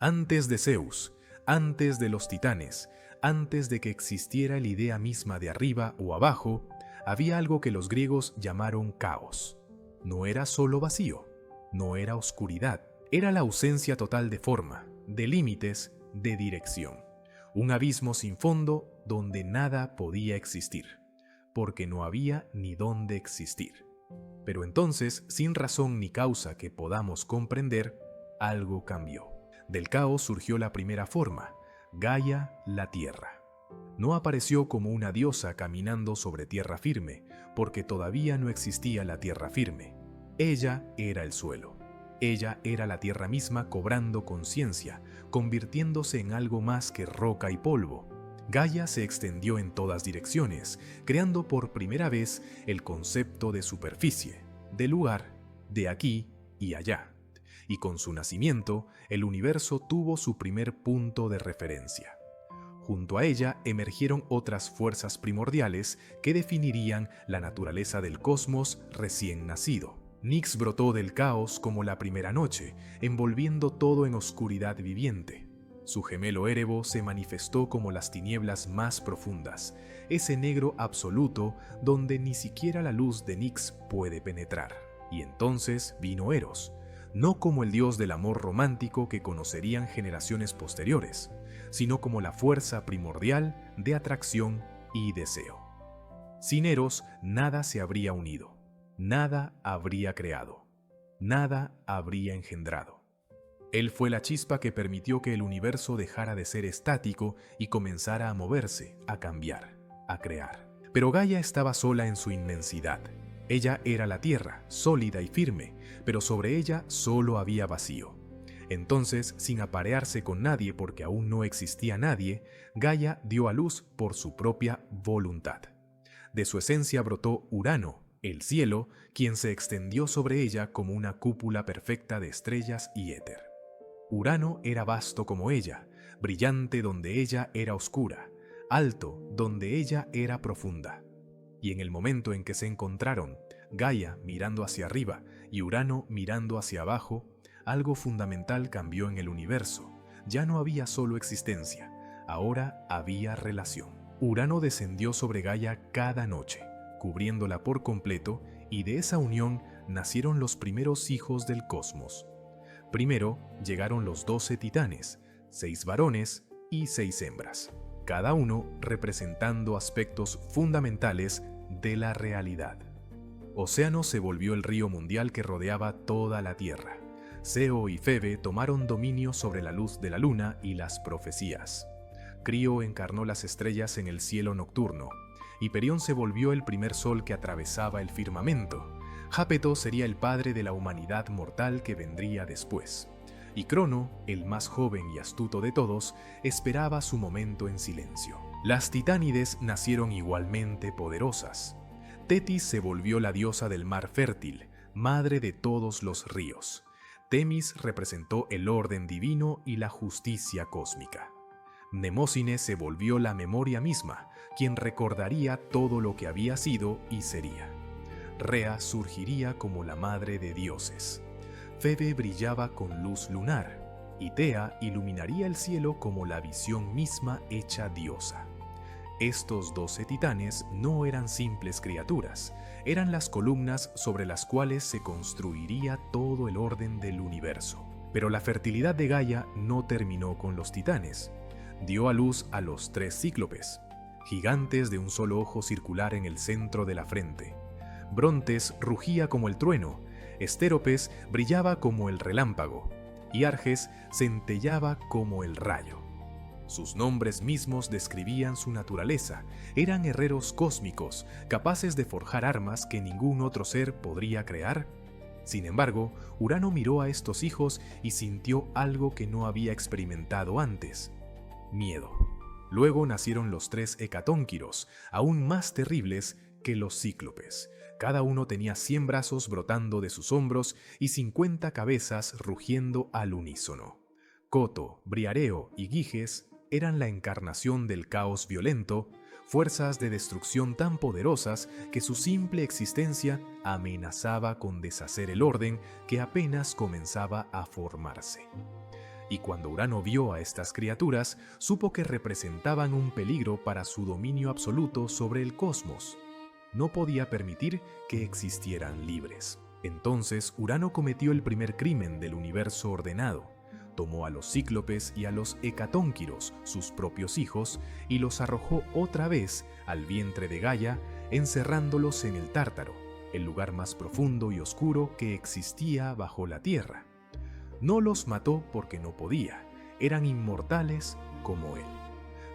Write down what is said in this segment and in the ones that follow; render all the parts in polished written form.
Antes de Zeus, antes de los titanes, antes de que existiera la idea misma de arriba o abajo, había algo que los griegos llamaron caos. No era solo vacío, no era oscuridad, era la ausencia total de forma, de límites, de dirección. Un abismo sin fondo donde nada podía existir, porque no había ni dónde existir. Pero entonces, sin razón ni causa que podamos comprender, algo cambió. Del caos surgió la primera forma, Gaia, la tierra. No apareció como una diosa caminando sobre tierra firme, porque todavía no existía la tierra firme. Ella era el suelo. Ella era la tierra misma cobrando conciencia, convirtiéndose en algo más que roca y polvo. Gaia se extendió en todas direcciones, creando por primera vez el concepto de superficie, de lugar, de aquí y allá. Y con su nacimiento, el universo tuvo su primer punto de referencia. Junto a ella emergieron otras fuerzas primordiales que definirían la naturaleza del cosmos recién nacido. Nyx brotó del caos como la primera noche, envolviendo todo en oscuridad viviente. Su gemelo Erebo se manifestó como las tinieblas más profundas, ese negro absoluto donde ni siquiera la luz de Nyx puede penetrar. Y entonces vino Eros, no como el dios del amor romántico que conocerían generaciones posteriores, sino como la fuerza primordial de atracción y deseo. Sin Eros, nada se habría unido, nada habría creado, nada habría engendrado. Él fue la chispa que permitió que el universo dejara de ser estático y comenzara a moverse, a cambiar, a crear. Pero Gaia estaba sola en su inmensidad. Ella era la tierra, sólida y firme, pero sobre ella solo había vacío. Entonces, sin aparearse con nadie porque aún no existía nadie, Gaia dio a luz por su propia voluntad. De su esencia brotó Urano, el cielo, quien se extendió sobre ella como una cúpula perfecta de estrellas y éter. Urano era vasto como ella, brillante donde ella era oscura, alto donde ella era profunda. Y en el momento en que se encontraron, Gaia mirando hacia arriba y Urano mirando hacia abajo, algo fundamental cambió en el universo. Ya no había solo existencia, ahora había relación. Urano descendió sobre Gaia cada noche, cubriéndola por completo, y de esa unión nacieron los primeros hijos del cosmos. Primero llegaron los 12 titanes, 6 varones y 6 hembras, cada uno representando aspectos fundamentales de la realidad. Océano se volvió el río mundial que rodeaba toda la Tierra. Seo y Febe tomaron dominio sobre la luz de la luna y las profecías. Crío encarnó las estrellas en el cielo nocturno. Hiperión se volvió el primer sol que atravesaba el firmamento. Jápeto sería el padre de la humanidad mortal que vendría después. Y Crono, el más joven y astuto de todos, esperaba su momento en silencio. Las titánides nacieron igualmente poderosas. Tetis se volvió la diosa del mar fértil, madre de todos los ríos. Temis representó el orden divino y la justicia cósmica. Mnemósine se volvió la memoria misma, quien recordaría todo lo que había sido y sería. Rea surgiría como la madre de dioses. Febe brillaba con luz lunar, y Tea iluminaría el cielo como la visión misma hecha diosa. Estos 12 titanes no eran simples criaturas, eran las columnas sobre las cuales se construiría todo el orden del universo. Pero la fertilidad de Gaia no terminó con los titanes. Dio a luz a los 3 cíclopes, gigantes de un solo ojo circular en el centro de la frente. Brontes rugía como el trueno, Estéropes brillaba como el relámpago, y Arges centellaba como el rayo. Sus nombres mismos describían su naturaleza, eran herreros cósmicos, capaces de forjar armas que ningún otro ser podría crear. Sin embargo, Urano miró a estos hijos y sintió algo que no había experimentado antes: miedo. Luego nacieron los 3 hecatónquiros, aún más terribles que los cíclopes. Cada uno tenía 100 brazos brotando de sus hombros y 50 cabezas rugiendo al unísono. Coto, Briareo y Giges eran la encarnación del caos violento, fuerzas de destrucción tan poderosas que su simple existencia amenazaba con deshacer el orden que apenas comenzaba a formarse. y cuando Urano vio a estas criaturas, supo que representaban un peligro para su dominio absoluto sobre el cosmos. No podía permitir que existieran libres. Entonces Urano cometió el primer crimen del universo ordenado. Tomó a los cíclopes y a los hecatónquiros, sus propios hijos, y los arrojó otra vez al vientre de Gaia, encerrándolos en el Tártaro, el lugar más profundo y oscuro que existía bajo la tierra. No los mató porque no podía, eran inmortales como él.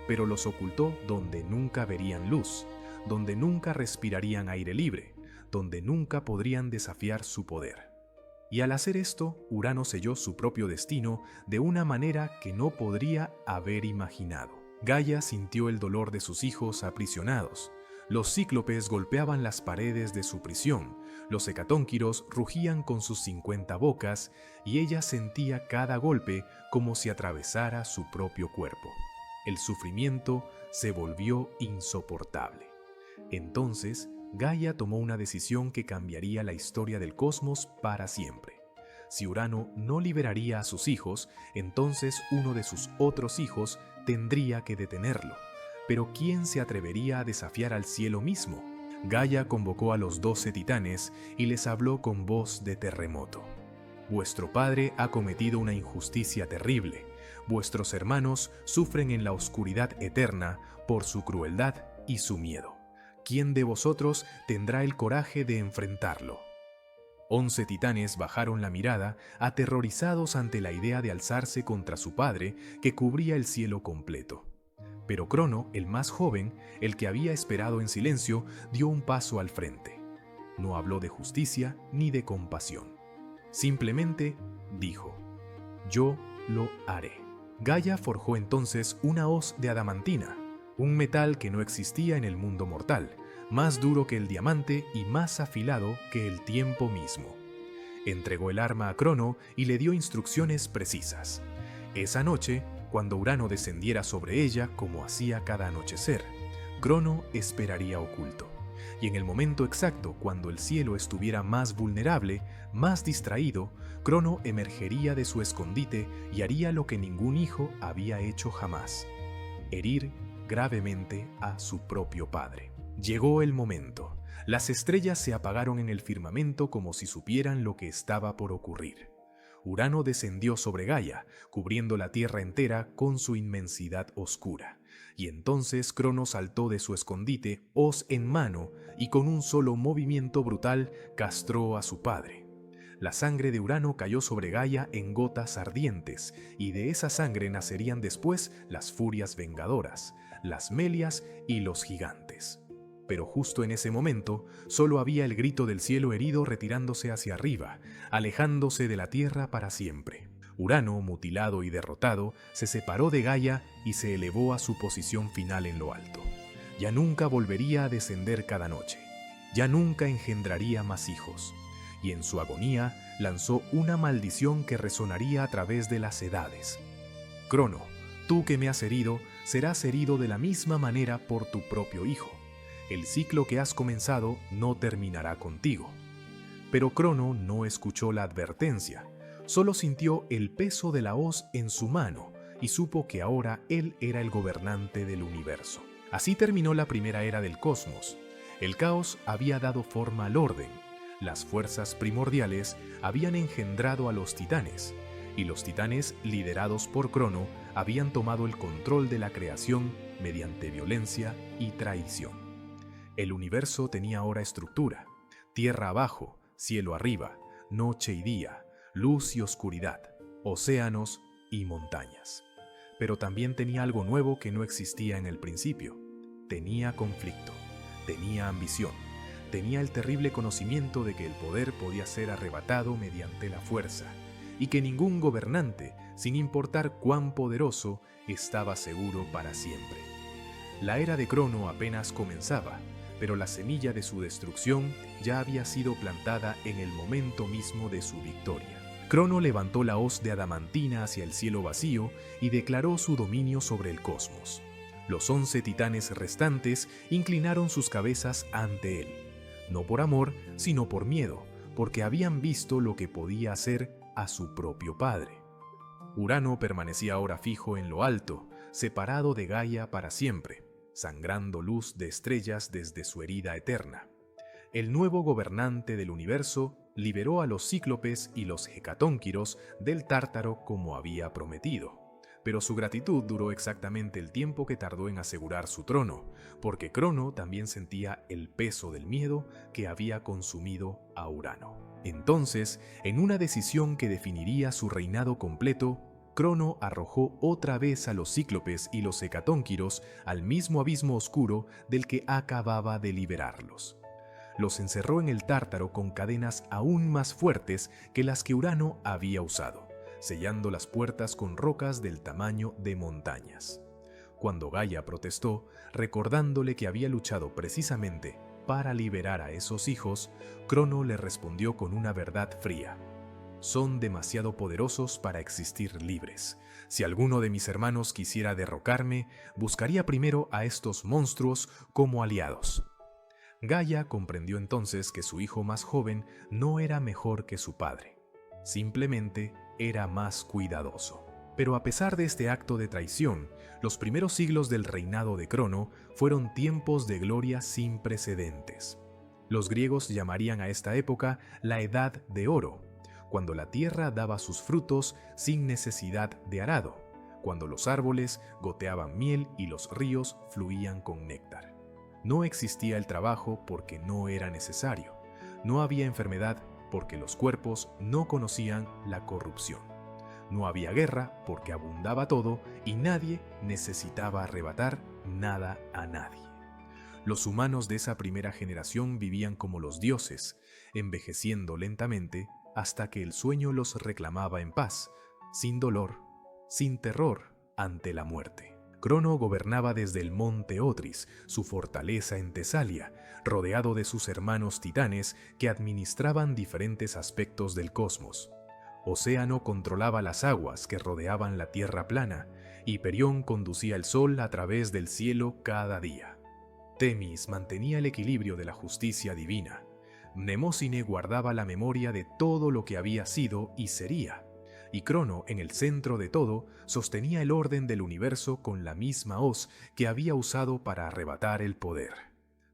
Pero los ocultó donde nunca verían luz, donde nunca respirarían aire libre, donde nunca podrían desafiar su poder. Y al hacer esto, Urano selló su propio destino de una manera que no podría haber imaginado. Gaia sintió el dolor de sus hijos aprisionados. Los cíclopes golpeaban las paredes de su prisión, los hecatónquiros rugían con sus 50 bocas y ella sentía cada golpe como si atravesara su propio cuerpo. El sufrimiento se volvió insoportable. Entonces, Gaia tomó una decisión que cambiaría la historia del cosmos para siempre. Si Urano no liberaría a sus hijos, entonces uno de sus otros hijos tendría que detenerlo. Pero ¿quién se atrevería a desafiar al cielo mismo? Gaia convocó a los 12 titanes y les habló con voz de terremoto. Vuestro padre ha cometido una injusticia terrible. Vuestros hermanos sufren en la oscuridad eterna por su crueldad y su miedo. ¿Quién de vosotros tendrá el coraje de enfrentarlo? 11 titanes bajaron la mirada, aterrorizados ante la idea de alzarse contra su padre, que cubría el cielo completo. Pero Crono, el más joven, el que había esperado en silencio, dio un paso al frente. No habló de justicia ni de compasión. Simplemente dijo: «Yo lo haré». Gaia forjó entonces una hoz de adamantina, un metal que no existía en el mundo mortal, más duro que el diamante y más afilado que el tiempo mismo. Entregó el arma a Crono y le dio instrucciones precisas. Esa noche, cuando Urano descendiera sobre ella como hacía cada anochecer, Crono esperaría oculto. Y en el momento exacto, cuando el cielo estuviera más vulnerable, más distraído, Crono emergería de su escondite y haría lo que ningún hijo había hecho jamás: herir gravemente a su propio padre. Llegó el momento. Las estrellas se apagaron en el firmamento como si supieran lo que estaba por ocurrir. Urano descendió sobre Gaia, cubriendo la tierra entera con su inmensidad oscura. Y entonces Crono saltó de su escondite, hoz en mano, y con un solo movimiento brutal castró a su padre. La sangre de Urano cayó sobre Gaia en gotas ardientes, y de esa sangre nacerían después las furias vengadoras, las Melias y los gigantes. Pero justo en ese momento, solo había el grito del cielo herido retirándose hacia arriba, alejándose de la tierra para siempre. Urano, mutilado y derrotado, se separó de Gaia y se elevó a su posición final en lo alto. Ya nunca volvería a descender cada noche. Ya nunca engendraría más hijos. Y en su agonía lanzó una maldición que resonaría a través de las edades. Crono, tú que me has herido, serás herido de la misma manera por tu propio hijo. El ciclo que has comenzado no terminará contigo. Pero Crono no escuchó la advertencia, solo sintió el peso de la hoz en su mano y supo que ahora él era el gobernante del universo. Así terminó la primera era del cosmos. El caos había dado forma al orden. Las fuerzas primordiales habían engendrado a los titanes, y los titanes, liderados por Crono, habían tomado el control de la creación mediante violencia y traición. El universo tenía ahora estructura: tierra abajo, cielo arriba, noche y día, luz y oscuridad, océanos y montañas. Pero también tenía algo nuevo que no existía en el principio. Tenía conflicto, tenía ambición, tenía el terrible conocimiento de que el poder podía ser arrebatado mediante la fuerza, y que ningún gobernante, sin importar cuán poderoso, estaba seguro para siempre. La era de Crono apenas comenzaba, pero la semilla de su destrucción ya había sido plantada en el momento mismo de su victoria. Crono levantó la hoz de adamantina hacia el cielo vacío y declaró su dominio sobre el cosmos. Los 11 titanes restantes inclinaron sus cabezas ante él, no por amor, sino por miedo, porque habían visto lo que podía hacer a su propio padre. Urano permanecía ahora fijo en lo alto, separado de Gaia para siempre, sangrando luz de estrellas desde su herida eterna. El nuevo gobernante del universo liberó a los cíclopes y los hecatónquiros del Tártaro como había prometido. Pero su gratitud duró exactamente el tiempo que tardó en asegurar su trono, porque Crono también sentía el peso del miedo que había consumido a Urano. Entonces, en una decisión que definiría su reinado completo, Crono arrojó otra vez a los cíclopes y los hecatónquiros al mismo abismo oscuro del que acababa de liberarlos. Los encerró en el Tártaro con cadenas aún más fuertes que las que Urano había usado, sellando las puertas con rocas del tamaño de montañas. Cuando Gaia protestó, recordándole que había luchado precisamente para liberar a esos hijos, Crono le respondió con una verdad fría. Son demasiado poderosos para existir libres. Si alguno de mis hermanos quisiera derrocarme, buscaría primero a estos monstruos como aliados. Gaia comprendió entonces que su hijo más joven no era mejor que su padre. Simplemente era más cuidadoso. Pero a pesar de este acto de traición, los primeros siglos del reinado de Crono fueron tiempos de gloria sin precedentes. Los griegos llamarían a esta época la Edad de Oro, cuando la tierra daba sus frutos sin necesidad de arado, cuando los árboles goteaban miel y los ríos fluían con néctar. No existía el trabajo porque no era necesario. No había enfermedad porque los cuerpos no conocían la corrupción. No había guerra porque abundaba todo y nadie necesitaba arrebatar nada a nadie. Los humanos de esa primera generación vivían como los dioses, envejeciendo lentamente hasta que el sueño los reclamaba en paz, sin dolor, sin terror ante la muerte. Crono gobernaba desde el monte Otris, su fortaleza en Tesalia, rodeado de sus hermanos titanes que administraban diferentes aspectos del cosmos. Océano controlaba las aguas que rodeaban la tierra plana, y Perión conducía el sol a través del cielo cada día. Temis mantenía el equilibrio de la justicia divina. Mnemósine guardaba la memoria de todo lo que había sido y sería, y Crono, en el centro de todo, sostenía el orden del universo con la misma hoz que había usado para arrebatar el poder.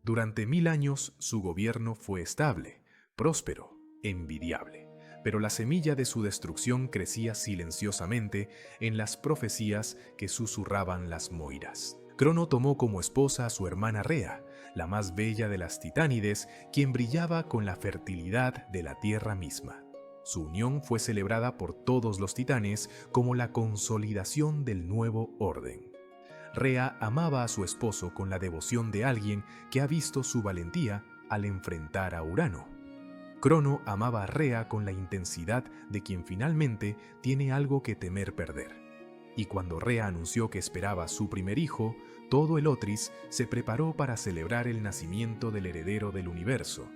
Durante 1000 años su gobierno fue estable, próspero, envidiable, pero la semilla de su destrucción crecía silenciosamente en las profecías que susurraban las Moiras. Crono tomó como esposa a su hermana Rea, la más bella de las titánides, quien brillaba con la fertilidad de la tierra misma. Su unión fue celebrada por todos los titanes como la consolidación del nuevo orden. Rea amaba a su esposo con la devoción de alguien que ha visto su valentía al enfrentar a Urano. Crono amaba a Rea con la intensidad de quien finalmente tiene algo que temer perder. Y cuando Rea anunció que esperaba su primer hijo, todo el Otris se preparó para celebrar el nacimiento del heredero del universo.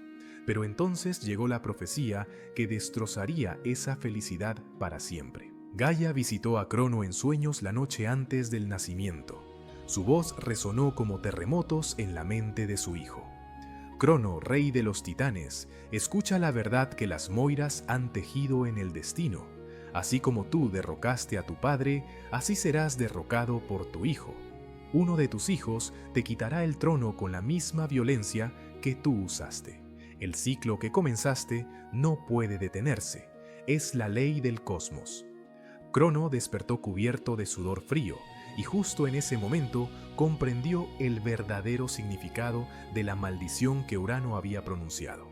Pero entonces llegó la profecía que destrozaría esa felicidad para siempre. Gaia visitó a Crono en sueños la noche antes del nacimiento. Su voz resonó como terremotos en la mente de su hijo. Crono, rey de los titanes, escucha la verdad que las Moiras han tejido en el destino. Así como tú derrocaste a tu padre, así serás derrocado por tu hijo. Uno de tus hijos te quitará el trono con la misma violencia que tú usaste. El ciclo que comenzaste no puede detenerse. Es la ley del cosmos. Crono despertó cubierto de sudor frío, y justo en ese momento comprendió el verdadero significado de la maldición que Urano había pronunciado.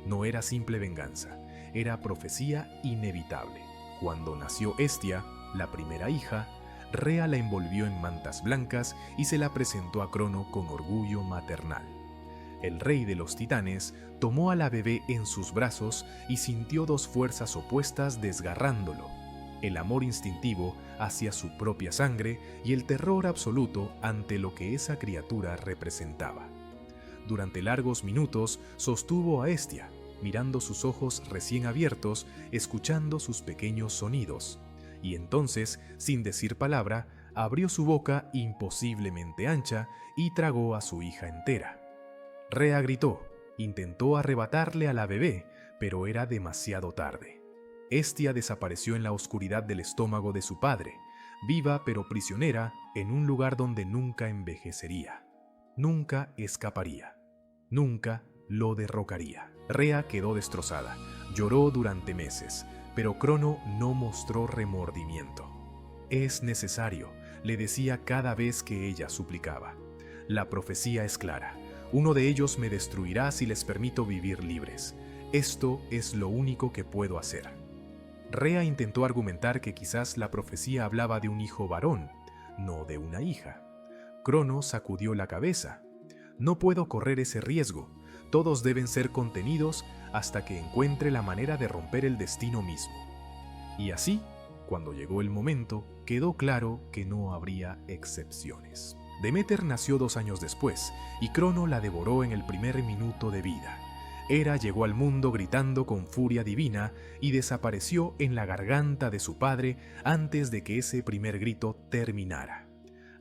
No era simple venganza, era profecía inevitable. Cuando nació Hestia, la primera hija, Rea la envolvió en mantas blancas y se la presentó a Crono con orgullo maternal. El rey de los titanes tomó a la bebé en sus brazos y sintió dos fuerzas opuestas desgarrándolo: el amor instintivo hacia su propia sangre y el terror absoluto ante lo que esa criatura representaba. Durante largos minutos sostuvo a Hestia, mirando sus ojos recién abiertos, escuchando sus pequeños sonidos, y entonces, sin decir palabra, abrió su boca imposiblemente ancha y tragó a su hija entera. Rea gritó, intentó arrebatarle a la bebé, pero era demasiado tarde. Hestia desapareció en la oscuridad del estómago de su padre, viva pero prisionera en un lugar donde nunca envejecería, nunca escaparía, nunca lo derrocaría. Rea quedó destrozada, lloró durante meses, pero Crono no mostró remordimiento. «Es necesario», le decía cada vez que ella suplicaba. «La profecía es clara. Uno de ellos me destruirá si les permito vivir libres. Esto es lo único que puedo hacer». Rea intentó argumentar que quizás la profecía hablaba de un hijo varón, no de una hija. Crono sacudió la cabeza. «No puedo correr ese riesgo. Todos deben ser contenidos hasta que encuentre la manera de romper el destino mismo». Y así, cuando llegó el momento, quedó claro que no habría excepciones. Deméter nació 2 años después, y Crono la devoró en el primer minuto de vida. Hera llegó al mundo gritando con furia divina y desapareció en la garganta de su padre antes de que ese primer grito terminara.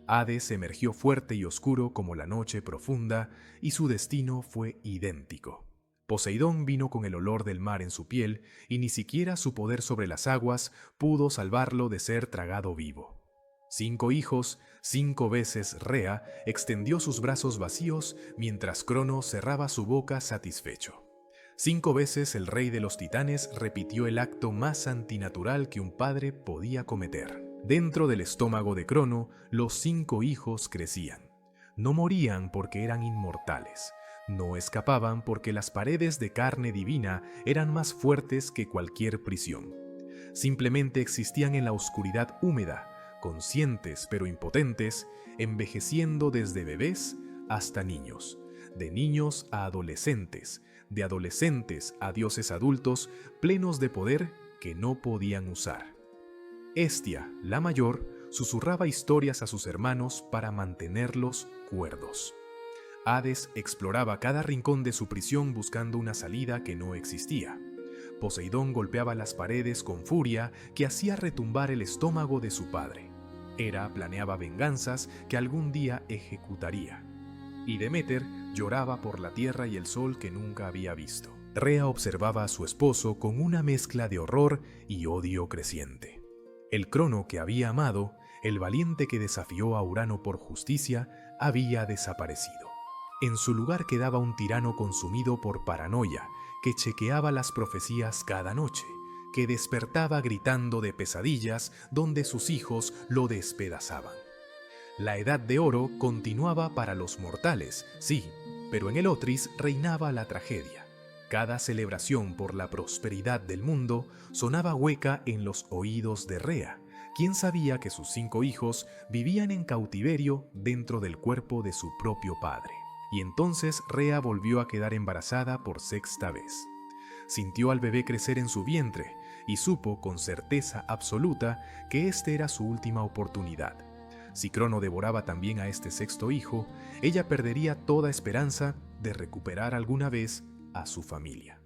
Hades emergió fuerte y oscuro como la noche profunda, y su destino fue idéntico. Poseidón vino con el olor del mar en su piel, y ni siquiera su poder sobre las aguas pudo salvarlo de ser tragado vivo. 5 hijos, 5 veces Rea extendió sus brazos vacíos mientras Crono cerraba su boca satisfecho. 5 veces el rey de los titanes repitió el acto más antinatural que un padre podía cometer. Dentro del estómago de Crono, los 5 hijos crecían. No morían porque eran inmortales. No escapaban porque las paredes de carne divina eran más fuertes que cualquier prisión. Simplemente existían en la oscuridad húmeda, conscientes pero impotentes, envejeciendo desde bebés hasta niños, de niños a adolescentes, de adolescentes a dioses adultos plenos de poder que no podían usar. Hestia, la mayor, susurraba historias a sus hermanos para mantenerlos cuerdos. Hades exploraba cada rincón de su prisión buscando una salida que no existía. Poseidón golpeaba las paredes con furia que hacía retumbar el estómago de su padre. Hera planeaba venganzas que algún día ejecutaría. Y Deméter lloraba por la tierra y el sol que nunca había visto. Rea observaba a su esposo con una mezcla de horror y odio creciente. El Crono que había amado, el valiente que desafió a Urano por justicia, había desaparecido. En su lugar quedaba un tirano consumido por paranoia, que chequeaba las profecías cada noche, que despertaba gritando de pesadillas donde sus hijos lo despedazaban. La Edad de Oro continuaba para los mortales, sí, pero en el Otris reinaba la tragedia. Cada celebración por la prosperidad del mundo sonaba hueca en los oídos de Rea, quien sabía que sus 5 hijos vivían en cautiverio dentro del cuerpo de su propio padre. Y entonces Rea volvió a quedar embarazada por 6ª vez. Sintió al bebé crecer en su vientre y supo con certeza absoluta que este era su última oportunidad. Si Crono devoraba también a este 6º hijo, ella perdería toda esperanza de recuperar alguna vez a su familia.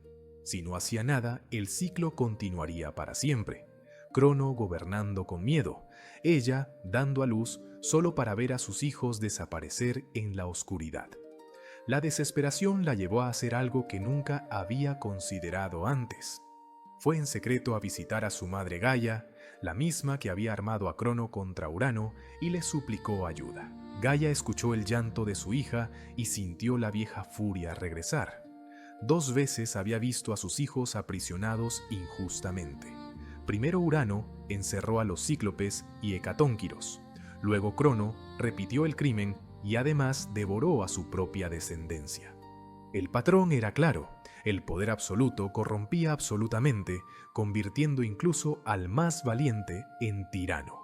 Si no hacía nada, el ciclo continuaría para siempre. Crono gobernando con miedo, ella dando a luz solo para ver a sus hijos desaparecer en la oscuridad. La desesperación la llevó a hacer algo que nunca había considerado antes. Fue en secreto a visitar a su madre Gaia, la misma que había armado a Crono contra Urano, y le suplicó ayuda. Gaia escuchó el llanto de su hija y sintió la vieja furia regresar. 2 veces había visto a sus hijos aprisionados injustamente. Primero Urano encerró a los cíclopes y hecatónquiros. Luego Crono repitió el crimen y además devoró a su propia descendencia. El patrón era claro: el poder absoluto corrompía absolutamente, convirtiendo incluso al más valiente en tirano.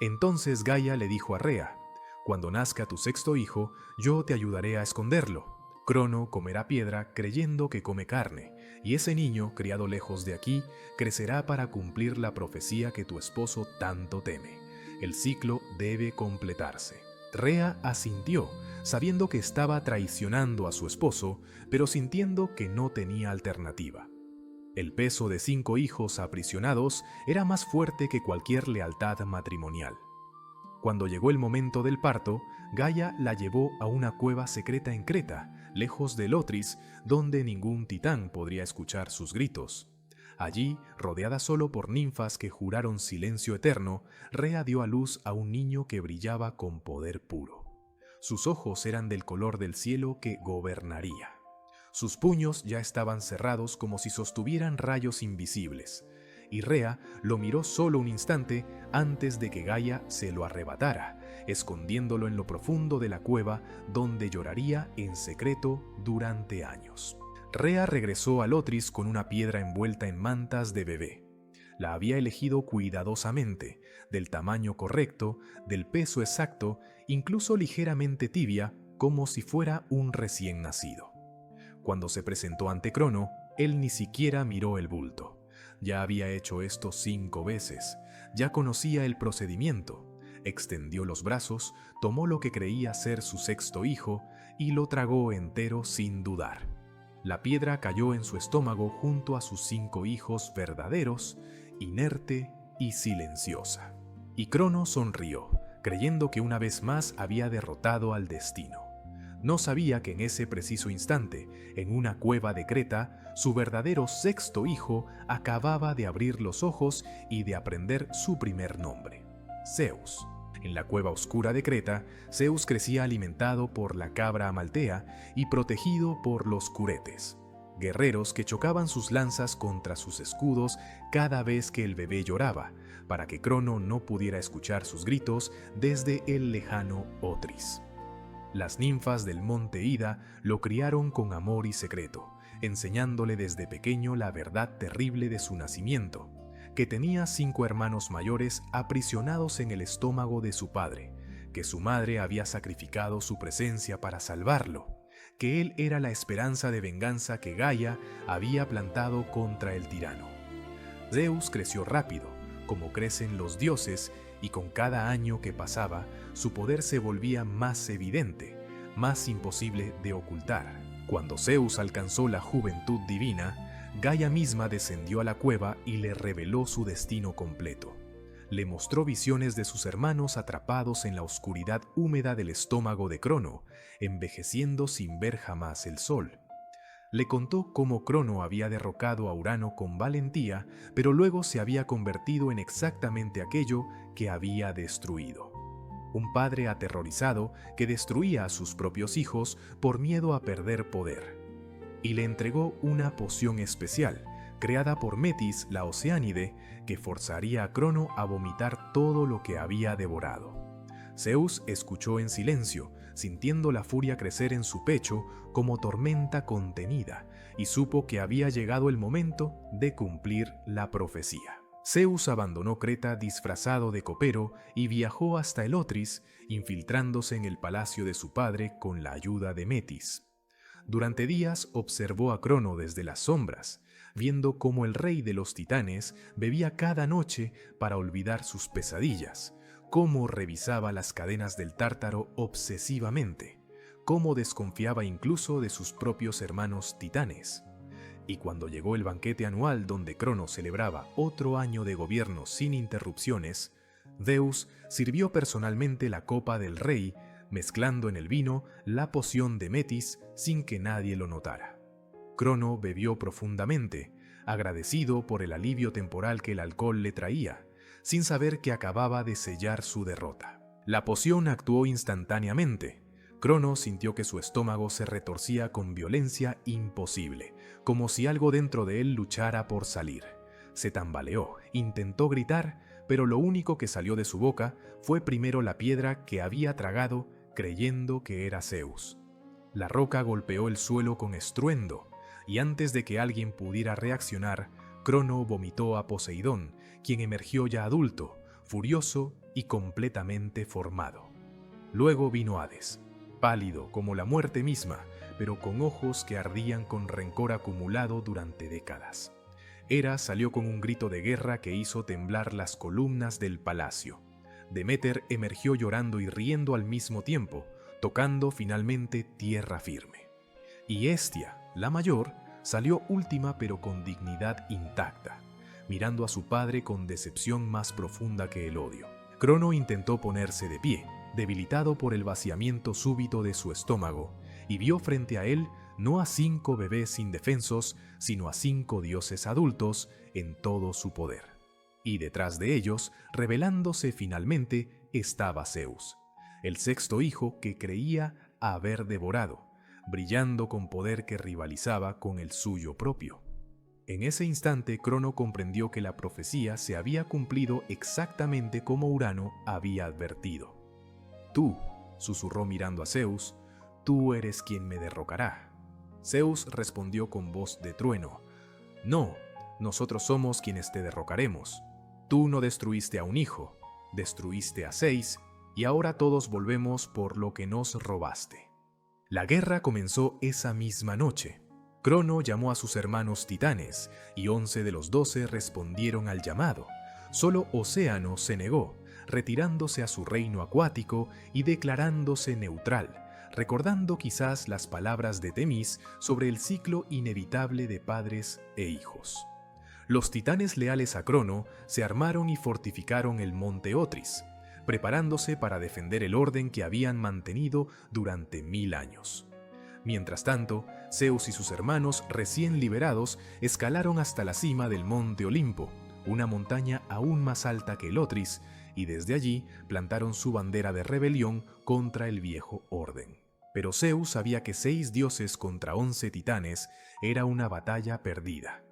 Entonces Gaia le dijo a Rea: «Cuando nazca tu 6º hijo, yo te ayudaré a esconderlo. Crono comerá piedra creyendo que come carne, y ese niño, criado lejos de aquí, crecerá para cumplir la profecía que tu esposo tanto teme. El ciclo debe completarse». Rea asintió, sabiendo que estaba traicionando a su esposo, pero sintiendo que no tenía alternativa. El peso de 5 hijos aprisionados era más fuerte que cualquier lealtad matrimonial. Cuando llegó el momento del parto, Gaia la llevó a una cueva secreta en Creta, lejos del Otris, donde ningún titán podría escuchar sus gritos. Allí, rodeada solo por ninfas que juraron silencio eterno, Rea dio a luz a un niño que brillaba con poder puro. Sus ojos eran del color del cielo que gobernaría. Sus puños ya estaban cerrados como si sostuvieran rayos invisibles, y Rea lo miró solo un instante antes de que Gaia se lo arrebatara, escondiéndolo en lo profundo de la cueva donde lloraría en secreto durante años. Rea regresó a Lotris con una piedra envuelta en mantas de bebé. La había elegido cuidadosamente, del tamaño correcto, del peso exacto, incluso ligeramente tibia, como si fuera un recién nacido. Cuando se presentó ante Crono, él ni siquiera miró el bulto. Ya había hecho esto 5 veces, ya conocía el procedimiento. Extendió los brazos, tomó lo que creía ser su sexto hijo y lo tragó entero sin dudar. La piedra cayó en su estómago junto a sus 5 hijos verdaderos, inerte y silenciosa. Y Crono sonrió, creyendo que una vez más había derrotado al destino. No sabía que en ese preciso instante, en una cueva de Creta, su verdadero sexto hijo acababa de abrir los ojos y de aprender su primer nombre, Zeus. En la cueva oscura de Creta, Zeus crecía alimentado por la cabra amaltea y protegido por los curetes, guerreros que chocaban sus lanzas contra sus escudos cada vez que el bebé lloraba, para que Crono no pudiera escuchar sus gritos desde el lejano Otris. Las ninfas del monte Ida lo criaron con amor y secreto, enseñándole desde pequeño la verdad terrible de su nacimiento, que tenía 5 hermanos mayores aprisionados en el estómago de su padre, que su madre había sacrificado su presencia para salvarlo, que él era la esperanza de venganza que Gaia había plantado contra el tirano. Zeus creció rápido, como crecen los dioses, y con cada año que pasaba, su poder se volvía más evidente, más imposible de ocultar. Cuando Zeus alcanzó la juventud divina, Gaia misma descendió a la cueva y le reveló su destino completo. Le mostró visiones de sus hermanos atrapados en la oscuridad húmeda del estómago de Crono, envejeciendo sin ver jamás el sol. Le contó cómo Crono había derrocado a Urano con valentía, pero luego se había convertido en exactamente aquello que había destruido. Un padre aterrorizado que destruía a sus propios hijos por miedo a perder poder. Y le entregó una poción especial, creada por Metis la Oceánide, que forzaría a Crono a vomitar todo lo que había devorado. Zeus escuchó en silencio, sintiendo la furia crecer en su pecho como tormenta contenida, y supo que había llegado el momento de cumplir la profecía. Zeus abandonó Creta disfrazado de copero y viajó hasta el Otris, infiltrándose en el palacio de su padre con la ayuda de Metis. Durante días observó a Crono desde las sombras, viendo cómo el rey de los titanes bebía cada noche para olvidar sus pesadillas, cómo revisaba las cadenas del Tártaro obsesivamente, cómo desconfiaba incluso de sus propios hermanos titanes. Y cuando llegó el banquete anual donde Crono celebraba otro año de gobierno sin interrupciones, Zeus sirvió personalmente la copa del rey, mezclando en el vino la poción de Metis sin que nadie lo notara. Crono bebió profundamente, agradecido por el alivio temporal que el alcohol le traía, sin saber que acababa de sellar su derrota. La poción actuó instantáneamente. Crono sintió que su estómago se retorcía con violencia imposible, como si algo dentro de él luchara por salir. Se tambaleó, intentó gritar, pero lo único que salió de su boca fue primero la piedra que había tragado creyendo que era Zeus. La roca golpeó el suelo con estruendo, y antes de que alguien pudiera reaccionar, Crono vomitó a Poseidón, quien emergió ya adulto, furioso y completamente formado. Luego vino Hades, pálido como la muerte misma, pero con ojos que ardían con rencor acumulado durante décadas. Hera salió con un grito de guerra que hizo temblar las columnas del palacio. Deméter emergió llorando y riendo al mismo tiempo, tocando finalmente tierra firme. Y Hestia, la mayor, salió última pero con dignidad intacta, mirando a su padre con decepción más profunda que el odio. Crono intentó ponerse de pie, debilitado por el vaciamiento súbito de su estómago, y vio frente a él no a 5 bebés indefensos, sino a 5 dioses adultos en todo su poder. Y detrás de ellos, revelándose finalmente, estaba Zeus, el sexto hijo que creía haber devorado, brillando con poder que rivalizaba con el suyo propio. En ese instante, Crono comprendió que la profecía se había cumplido exactamente como Urano había advertido. «Tú», susurró mirando a Zeus, «tú eres quien me derrocará». Zeus respondió con voz de trueno, «No, nosotros somos quienes te derrocaremos. Tú no destruiste a un hijo, destruiste a 6, y ahora todos volvemos por lo que nos robaste». La guerra comenzó esa misma noche. Crono llamó a sus hermanos titanes, y 11 de los 12 respondieron al llamado. Solo Océano se negó, retirándose a su reino acuático y declarándose neutral, recordando quizás las palabras de Temis sobre el ciclo inevitable de padres e hijos. Los titanes leales a Crono se armaron y fortificaron el monte Otris, preparándose para defender el orden que habían mantenido durante 1000 años. Mientras tanto, Zeus y sus hermanos recién liberados escalaron hasta la cima del monte Olimpo, una montaña aún más alta que el Otris, y desde allí plantaron su bandera de rebelión contra el viejo orden. Pero Zeus sabía que 6 dioses contra 11 titanes era una batalla perdida.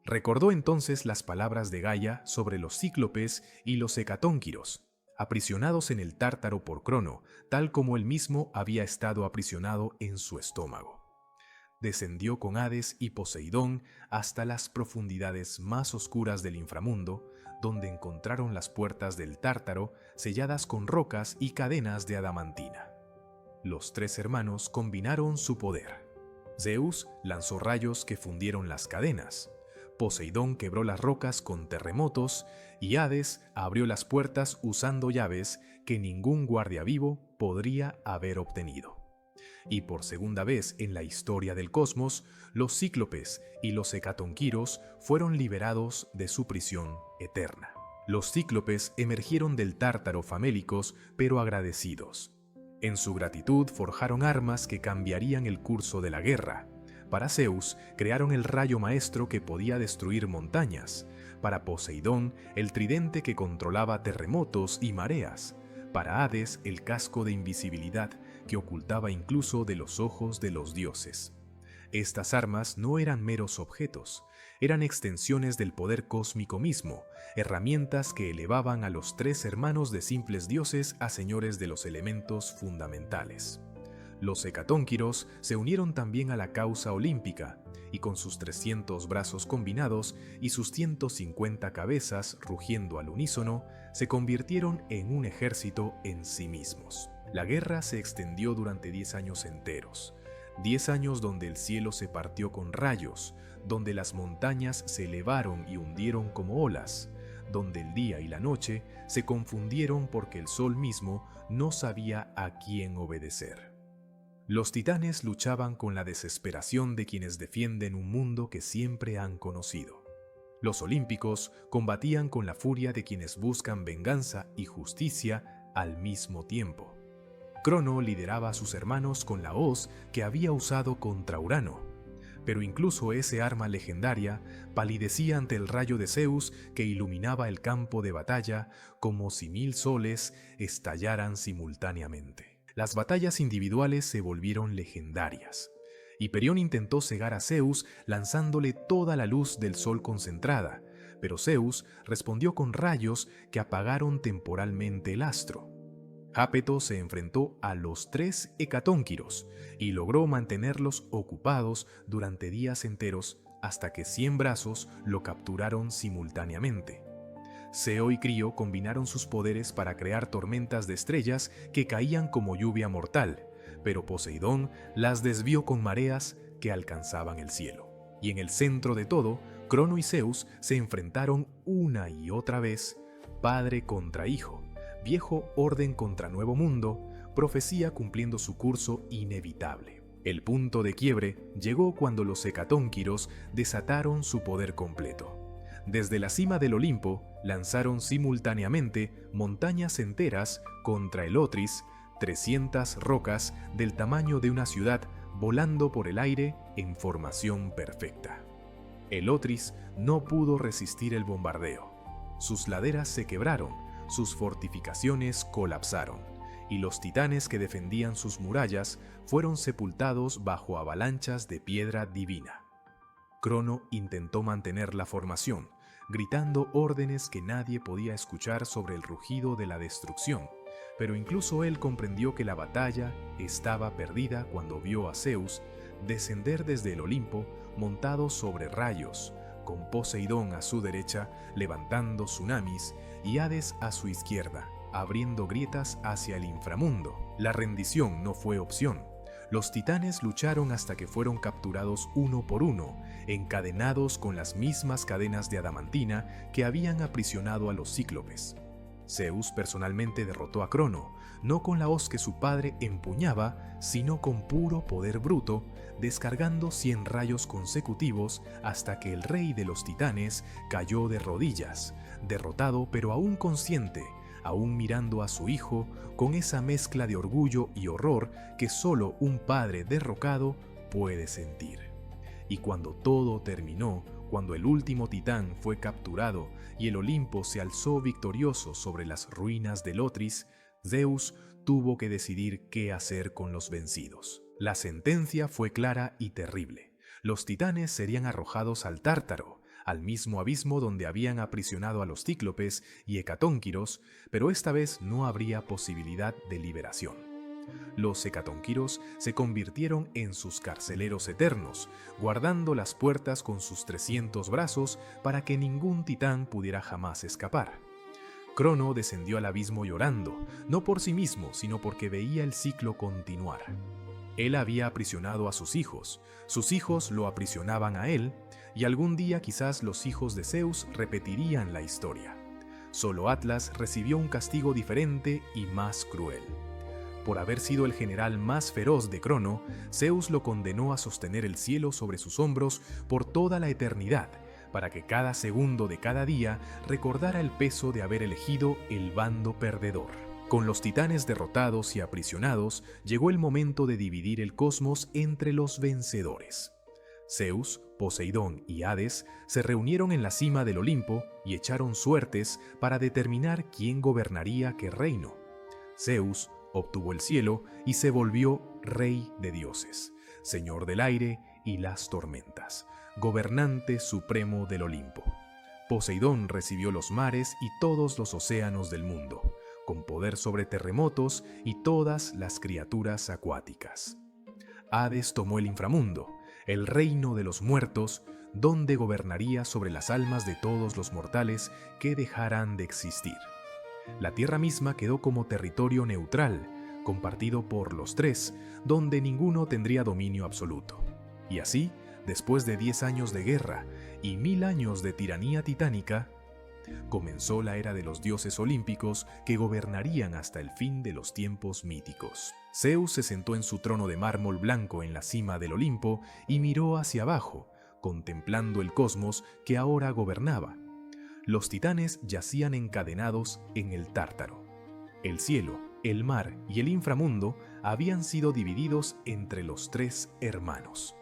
Recordó entonces las palabras de Gaia sobre los cíclopes y los hecatónquiros, aprisionados en el Tártaro por Crono, tal como él mismo había estado aprisionado en su estómago. Descendió con Hades y Poseidón hasta las profundidades más oscuras del inframundo, donde encontraron las puertas del Tártaro selladas con rocas y cadenas de adamantina. Los 3 hermanos combinaron su poder. Zeus lanzó rayos que fundieron las cadenas. Poseidón quebró las rocas con terremotos y Hades abrió las puertas usando llaves que ningún guardia vivo podría haber obtenido. Y por segunda vez en la historia del cosmos, los cíclopes y los hecatonquiros fueron liberados de su prisión eterna. Los cíclopes emergieron del Tártaro famélicos, pero agradecidos. En su gratitud forjaron armas que cambiarían el curso de la guerra. Para Zeus, crearon el rayo maestro que podía destruir montañas. Para Poseidón, el tridente que controlaba terremotos y mareas. Para Hades, el casco de invisibilidad que ocultaba incluso de los ojos de los dioses. Estas armas no eran meros objetos, eran extensiones del poder cósmico mismo, herramientas que elevaban a los 3 hermanos de simples dioses a señores de los elementos fundamentales. Los hecatónquiros se unieron también a la causa olímpica, y con sus 300 brazos combinados y sus 150 cabezas rugiendo al unísono, se convirtieron en un ejército en sí mismos. La guerra se extendió durante 10 años enteros, 10 años donde el cielo se partió con rayos, donde las montañas se elevaron y hundieron como olas, donde el día y la noche se confundieron porque el sol mismo no sabía a quién obedecer. Los titanes luchaban con la desesperación de quienes defienden un mundo que siempre han conocido. Los olímpicos combatían con la furia de quienes buscan venganza y justicia al mismo tiempo. Crono lideraba a sus hermanos con la hoz que había usado contra Urano, pero incluso ese arma legendaria palidecía ante el rayo de Zeus que iluminaba el campo de batalla como si 1000 soles estallaran simultáneamente. Las batallas individuales se volvieron legendarias. Hiperión intentó cegar a Zeus lanzándole toda la luz del sol concentrada, pero Zeus respondió con rayos que apagaron temporalmente el astro. Jápeto se enfrentó a los 3 hecatónquiros y logró mantenerlos ocupados durante días enteros hasta que 100 brazos lo capturaron simultáneamente. Seo y Crío combinaron sus poderes para crear tormentas de estrellas que caían como lluvia mortal, pero Poseidón las desvió con mareas que alcanzaban el cielo. Y en el centro de todo, Crono y Zeus se enfrentaron una y otra vez, padre contra hijo, viejo orden contra nuevo mundo, profecía cumpliendo su curso inevitable. El punto de quiebre llegó cuando los hecatónquiros desataron su poder completo. Desde la cima del Olimpo lanzaron simultáneamente montañas enteras contra el Otris, 300 rocas del tamaño de una ciudad volando por el aire en formación perfecta. El Otris no pudo resistir el bombardeo. Sus laderas se quebraron, sus fortificaciones colapsaron, y los titanes que defendían sus murallas fueron sepultados bajo avalanchas de piedra divina. Crono intentó mantener la formación, gritando órdenes que nadie podía escuchar sobre el rugido de la destrucción, pero incluso él comprendió que la batalla estaba perdida cuando vio a Zeus descender desde el Olimpo montado sobre rayos, con Poseidón a su derecha levantando tsunamis y Hades a su izquierda, abriendo grietas hacia el inframundo. La rendición no fue opción. Los titanes lucharon hasta que fueron capturados uno por uno, encadenados con las mismas cadenas de adamantina que habían aprisionado a los cíclopes. Zeus personalmente derrotó a Crono, no con la hoz que su padre empuñaba, sino con puro poder bruto, descargando 100 rayos consecutivos hasta que el rey de los titanes cayó de rodillas, derrotado pero aún consciente, aún mirando a su hijo con esa mezcla de orgullo y horror que solo un padre derrocado puede sentir. Y cuando todo terminó, cuando el último titán fue capturado y el Olimpo se alzó victorioso sobre las ruinas del Otris, Zeus tuvo que decidir qué hacer con los vencidos. La sentencia fue clara y terrible. Los titanes serían arrojados al Tártaro, al mismo abismo donde habían aprisionado a los cíclopes y hecatónquiros, pero esta vez no habría posibilidad de liberación. Los hecatónquiros se convirtieron en sus carceleros eternos, guardando las puertas con sus 300 brazos para que ningún titán pudiera jamás escapar. Crono descendió al abismo llorando, no por sí mismo, sino porque veía el ciclo continuar. Él había aprisionado a sus hijos lo aprisionaban a él, y algún día quizás los hijos de Zeus repetirían la historia. Solo Atlas recibió un castigo diferente y más cruel. Por haber sido el general más feroz de Crono, Zeus lo condenó a sostener el cielo sobre sus hombros por toda la eternidad, para que cada segundo de cada día recordara el peso de haber elegido el bando perdedor. Con los titanes derrotados y aprisionados, llegó el momento de dividir el cosmos entre los vencedores. Zeus, Poseidón y Hades se reunieron en la cima del Olimpo y echaron suertes para determinar quién gobernaría qué reino. Zeus obtuvo el cielo y se volvió rey de dioses, señor del aire y las tormentas, gobernante supremo del Olimpo. Poseidón recibió los mares y todos los océanos del mundo, con poder sobre terremotos y todas las criaturas acuáticas. Hades tomó el inframundo, el reino de los muertos, donde gobernaría sobre las almas de todos los mortales que dejaran de existir. La tierra misma quedó como territorio neutral, compartido por los tres, donde ninguno tendría dominio absoluto. Y así, después de 10 años de guerra y 1000 años de tiranía titánica, comenzó la era de los dioses olímpicos que gobernarían hasta el fin de los tiempos míticos. Zeus se sentó en su trono de mármol blanco en la cima del Olimpo y miró hacia abajo, contemplando el cosmos que ahora gobernaba. Los titanes yacían encadenados en el Tártaro. El cielo, el mar y el inframundo habían sido divididos entre los 3 hermanos.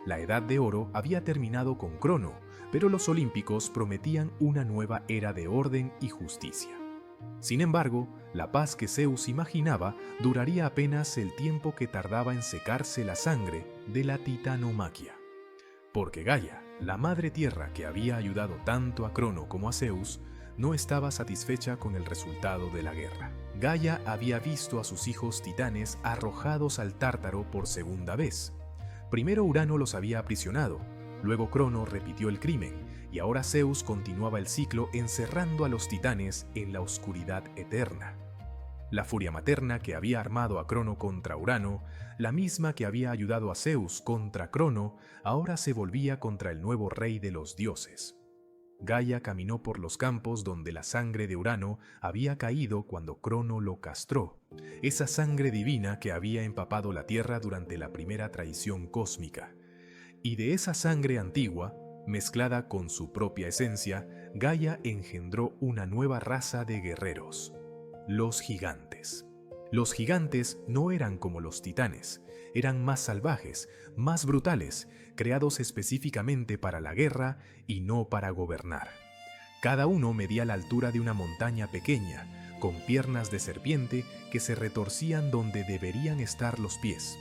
La Edad de Oro había terminado con Crono, pero los olímpicos prometían una nueva era de orden y justicia. Sin embargo, la paz que Zeus imaginaba duraría apenas el tiempo que tardaba en secarse la sangre de la titanomaquia. Porque Gaia, la madre tierra que había ayudado tanto a Crono como a Zeus, no estaba satisfecha con el resultado de la guerra. Gaia había visto a sus hijos titanes arrojados al Tártaro por segunda vez. Primero Urano los había aprisionado, luego Crono repitió el crimen, y ahora Zeus continuaba el ciclo encerrando a los titanes en la oscuridad eterna. La furia materna que había armado a Crono contra Urano, la misma que había ayudado a Zeus contra Crono, ahora se volvía contra el nuevo rey de los dioses. Gaia caminó por los campos donde la sangre de Urano había caído cuando Crono lo castró, esa sangre divina que había empapado la tierra durante la primera traición cósmica. Y de esa sangre antigua, mezclada con su propia esencia, Gaia engendró una nueva raza de guerreros, los gigantes. Los gigantes no eran como los titanes, eran más salvajes, más brutales, creados específicamente para la guerra y no para gobernar. Cada uno medía la altura de una montaña pequeña, con piernas de serpiente que se retorcían donde deberían estar los pies,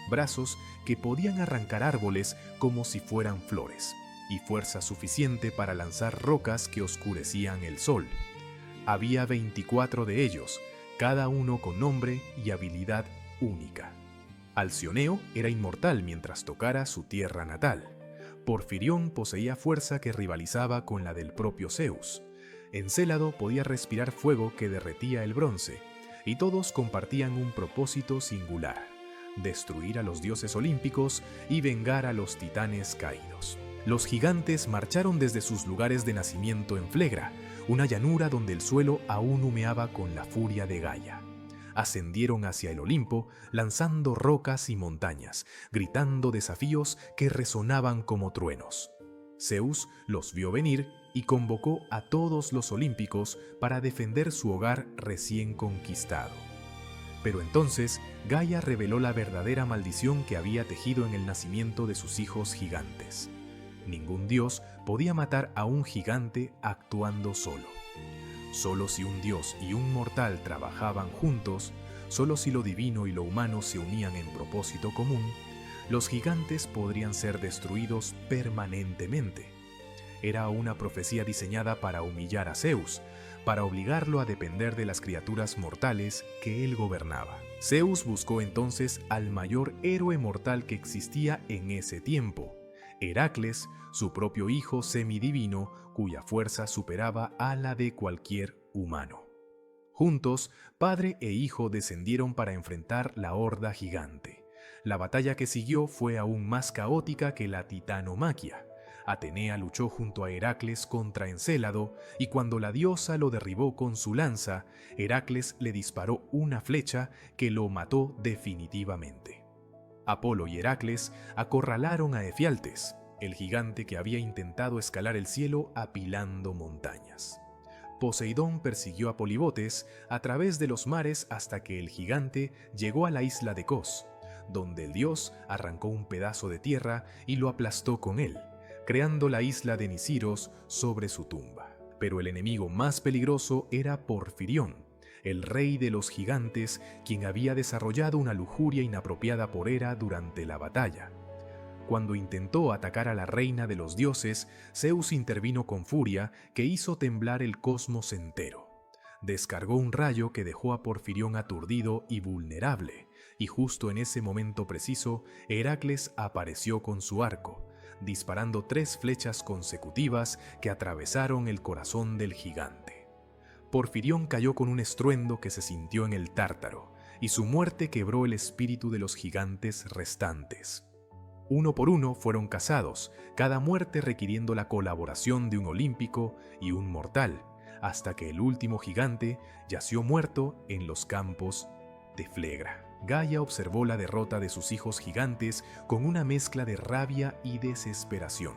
brazos que podían arrancar árboles como si fueran flores, y fuerza suficiente para lanzar rocas que oscurecían el sol. Había 24 de ellos, cada uno con nombre y habilidad única. Alcioneo era inmortal mientras tocara su tierra natal. Porfirión poseía fuerza que rivalizaba con la del propio Zeus. Encélado podía respirar fuego que derretía el bronce, y todos compartían un propósito singular: destruir a los dioses olímpicos y vengar a los titanes caídos. Los gigantes marcharon desde sus lugares de nacimiento en Flegra, una llanura donde el suelo aún humeaba con la furia de Gaia. Ascendieron hacia el Olimpo, lanzando rocas y montañas, gritando desafíos que resonaban como truenos. Zeus los vio venir y convocó a todos los olímpicos para defender su hogar recién conquistado. Pero entonces Gaia reveló la verdadera maldición que había tejido en el nacimiento de sus hijos gigantes. Ningún dios podía matar a un gigante actuando solo. Solo si un dios y un mortal trabajaban juntos, solo si lo divino y lo humano se unían en propósito común, los gigantes podrían ser destruidos permanentemente. Era una profecía diseñada para humillar a Zeus, para obligarlo a depender de las criaturas mortales que él gobernaba. Zeus buscó entonces al mayor héroe mortal que existía en ese tiempo, Heracles, su propio hijo semidivino, cuya fuerza superaba a la de cualquier humano. Juntos, padre e hijo descendieron para enfrentar la horda gigante. La batalla que siguió fue aún más caótica que la titanomaquia. Atenea luchó junto a Heracles contra Encélado, y cuando la diosa lo derribó con su lanza, Heracles le disparó una flecha que lo mató definitivamente. Apolo y Heracles acorralaron a Efialtes, el gigante que había intentado escalar el cielo apilando montañas. Poseidón persiguió a Polibotes a través de los mares hasta que el gigante llegó a la isla de Cos, donde el dios arrancó un pedazo de tierra y lo aplastó con él, creando la isla de Nisiros sobre su tumba. Pero el enemigo más peligroso era Porfirión, el rey de los gigantes, quien había desarrollado una lujuria inapropiada por Hera durante la batalla. Cuando intentó atacar a la reina de los dioses, Zeus intervino con furia que hizo temblar el cosmos entero. Descargó un rayo que dejó a Porfirión aturdido y vulnerable, y justo en ese momento preciso, Heracles apareció con su arco, disparando 3 flechas consecutivas que atravesaron el corazón del gigante. Porfirión cayó con un estruendo que se sintió en el Tártaro, y su muerte quebró el espíritu de los gigantes restantes. Uno por uno fueron cazados, cada muerte requiriendo la colaboración de un olímpico y un mortal, hasta que el último gigante yació muerto en los campos de Flegra. Gaia observó la derrota de sus hijos gigantes con una mezcla de rabia y desesperación.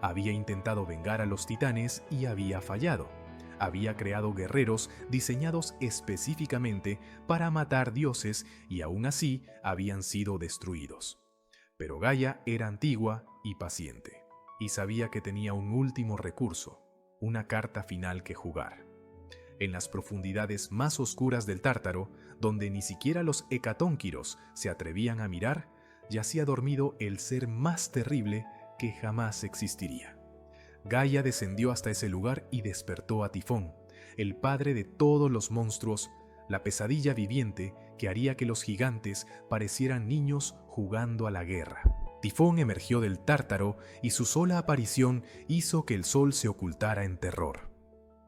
Había intentado vengar a los titanes y había fallado. Había creado guerreros diseñados específicamente para matar dioses y aún así habían sido destruidos. Pero Gaia era antigua y paciente, y sabía que tenía un último recurso, una carta final que jugar. En las profundidades más oscuras del Tártaro, donde ni siquiera los hecatónquiros se atrevían a mirar, yacía dormido el ser más terrible que jamás existiría. Gaia descendió hasta ese lugar y despertó a Tifón, el padre de todos los monstruos, la pesadilla viviente que haría que los gigantes parecieran niños jugando a la guerra. Tifón emergió del Tártaro y su sola aparición hizo que el sol se ocultara en terror.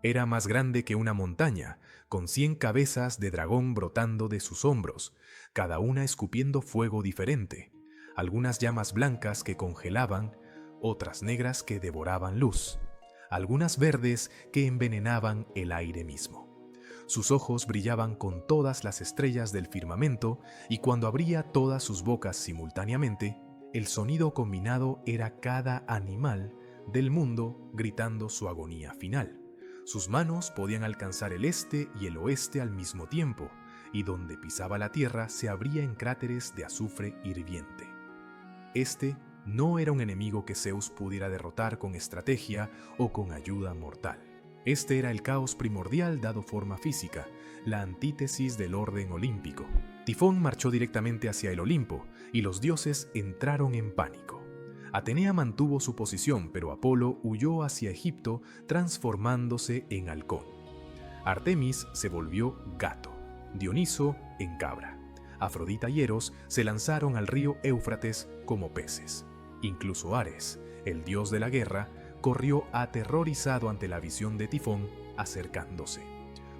Era más grande que una montaña, con 100 cabezas de dragón brotando de sus hombros, cada una escupiendo fuego diferente, algunas llamas blancas que congelaban, otras negras que devoraban luz, algunas verdes que envenenaban el aire mismo. Sus ojos brillaban con todas las estrellas del firmamento y cuando abría todas sus bocas simultáneamente, el sonido combinado era cada animal del mundo gritando su agonía final. Sus manos podían alcanzar el este y el oeste al mismo tiempo, y donde pisaba la tierra se abría en cráteres de azufre hirviente. Este no era un enemigo que Zeus pudiera derrotar con estrategia o con ayuda mortal. Este era el caos primordial dado forma física, la antítesis del orden olímpico. Tifón marchó directamente hacia el Olimpo y los dioses entraron en pánico. Atenea mantuvo su posición, pero Apolo huyó hacia Egipto transformándose en halcón. Artemis se volvió gato, Dioniso en cabra. Afrodita y Eros se lanzaron al río Éufrates como peces. Incluso Ares, el dios de la guerra, corrió aterrorizado ante la visión de Tifón acercándose.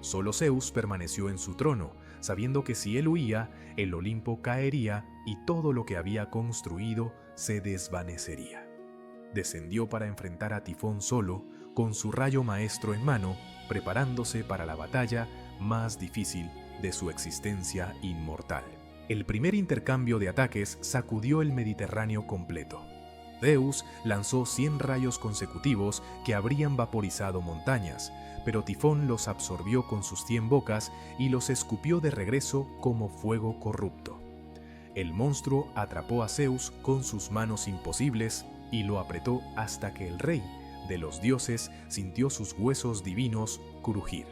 Solo Zeus permaneció en su trono, sabiendo que si él huía, el Olimpo caería y todo lo que había construido se desvanecería. Descendió para enfrentar a Tifón solo, con su rayo maestro en mano, preparándose para la batalla más difícil de su existencia inmortal. El primer intercambio de ataques sacudió el Mediterráneo completo. Zeus lanzó 100 rayos consecutivos que habrían vaporizado montañas, pero Tifón los absorbió con sus 100 bocas y los escupió de regreso como fuego corrupto. El monstruo atrapó a Zeus con sus manos imposibles y lo apretó hasta que el rey de los dioses sintió sus huesos divinos crujir.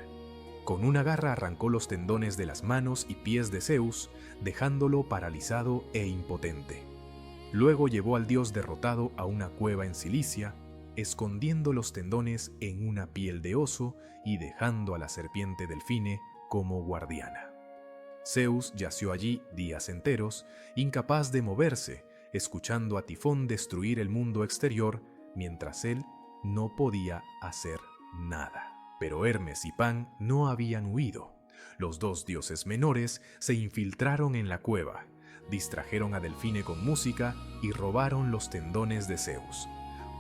Con una garra arrancó los tendones de las manos y pies de Zeus, dejándolo paralizado e impotente. Luego llevó al dios derrotado a una cueva en Cilicia, escondiendo los tendones en una piel de oso y dejando a la serpiente Delfine como guardiana. Zeus yació allí días enteros, incapaz de moverse, escuchando a Tifón destruir el mundo exterior, mientras él no podía hacer nada. Pero Hermes y Pan no habían huido. Los dos dioses menores se infiltraron en la cueva, distrajeron a Delfine con música y robaron los tendones de Zeus.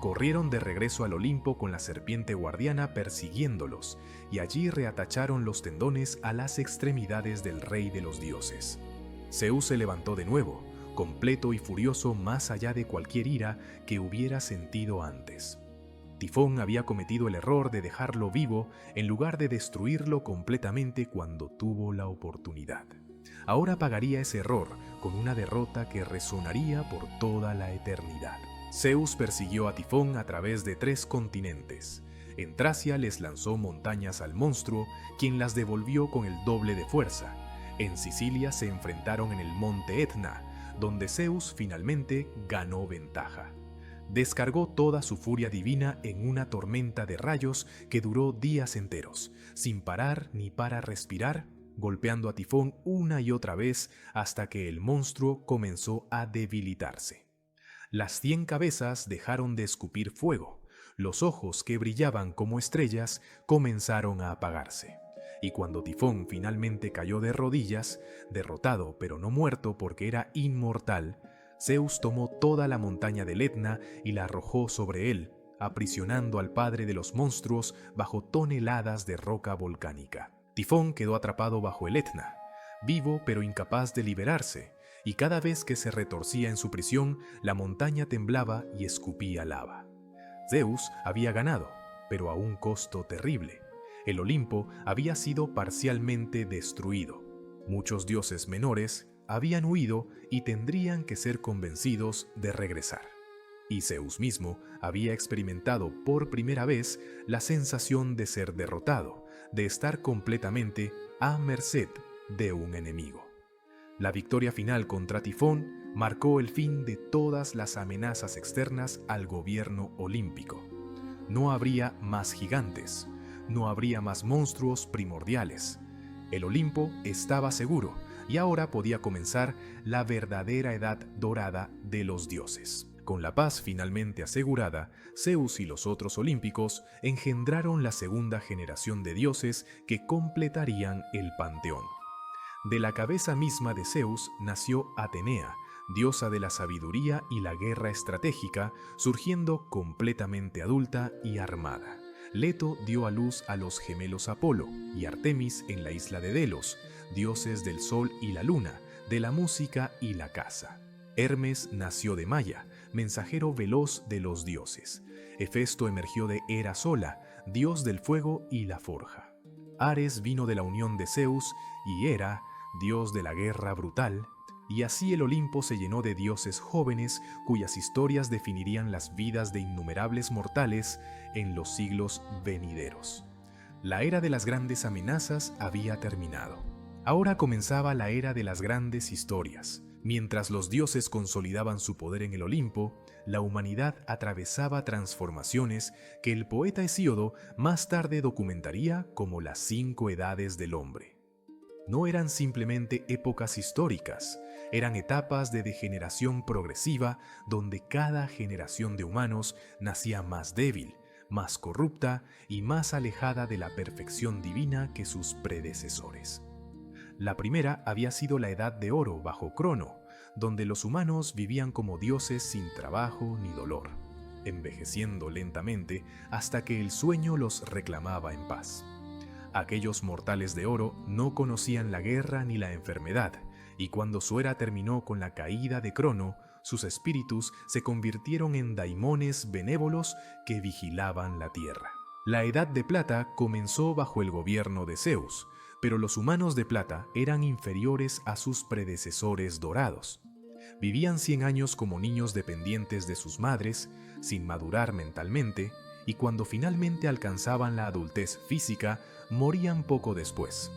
Corrieron de regreso al Olimpo con la serpiente guardiana persiguiéndolos, y allí reatacharon los tendones a las extremidades del rey de los dioses. Zeus se levantó de nuevo, completo y furioso más allá de cualquier ira que hubiera sentido antes. Tifón había cometido el error de dejarlo vivo en lugar de destruirlo completamente cuando tuvo la oportunidad. Ahora pagaría ese error con una derrota que resonaría por toda la eternidad. Zeus persiguió a Tifón a través de 3 continentes. En Tracia les lanzó montañas al monstruo, quien las devolvió con el doble de fuerza. En Sicilia se enfrentaron en el monte Etna, donde Zeus finalmente ganó ventaja. Descargó toda su furia divina en una tormenta de rayos que duró días enteros, sin parar ni para respirar, golpeando a Tifón una y otra vez hasta que el monstruo comenzó a debilitarse. Las 100 cabezas dejaron de escupir fuego, los ojos que brillaban como estrellas comenzaron a apagarse. Y cuando Tifón finalmente cayó de rodillas, derrotado pero no muerto porque era inmortal, Zeus tomó toda la montaña del Etna y la arrojó sobre él, aprisionando al padre de los monstruos bajo toneladas de roca volcánica. Tifón quedó atrapado bajo el Etna, vivo pero incapaz de liberarse, y cada vez que se retorcía en su prisión, la montaña temblaba y escupía lava. Zeus había ganado, pero a un costo terrible. El Olimpo había sido parcialmente destruido. Muchos dioses menores habían huido y tendrían que ser convencidos de regresar. Y Zeus mismo había experimentado por primera vez la sensación de ser derrotado, de estar completamente a merced de un enemigo. La victoria final contra Tifón marcó el fin de todas las amenazas externas al gobierno olímpico. No habría más gigantes, no habría más monstruos primordiales. El Olimpo estaba seguro y ahora podía comenzar la verdadera edad dorada de los dioses. Con la paz finalmente asegurada, Zeus y los otros olímpicos engendraron la segunda generación de dioses que completarían el panteón. De la cabeza misma de Zeus nació Atenea, diosa de la sabiduría y la guerra estratégica, surgiendo completamente adulta y armada. Leto dio a luz a los gemelos Apolo y Artemis en la isla de Delos, dioses del sol y la luna, de la música y la caza. Hermes nació de Maia, mensajero veloz de los dioses. Hefesto emergió de Hera Sola, dios del fuego y la forja. Ares vino de la unión de Zeus y Hera dios de la guerra brutal, y así el Olimpo se llenó de dioses jóvenes cuyas historias definirían las vidas de innumerables mortales en los siglos venideros. La era de las grandes amenazas había terminado. Ahora comenzaba la era de las grandes historias. Mientras los dioses consolidaban su poder en el Olimpo, la humanidad atravesaba transformaciones que el poeta Hesíodo más tarde documentaría como las 5 edades del hombre. No eran simplemente épocas históricas, eran etapas de degeneración progresiva donde cada generación de humanos nacía más débil, más corrupta y más alejada de la perfección divina que sus predecesores. La primera había sido la Edad de Oro bajo Crono, donde los humanos vivían como dioses sin trabajo ni dolor, envejeciendo lentamente hasta que el sueño los reclamaba en paz. Aquellos mortales de oro no conocían la guerra ni la enfermedad, y cuando su era terminó con la caída de Crono, sus espíritus se convirtieron en daimones benévolos que vigilaban la tierra. La Edad de Plata comenzó bajo el gobierno de Zeus, pero los humanos de plata eran inferiores a sus predecesores dorados. Vivían 100 años como niños dependientes de sus madres, sin madurar mentalmente, y cuando finalmente alcanzaban la adultez física, morían poco después.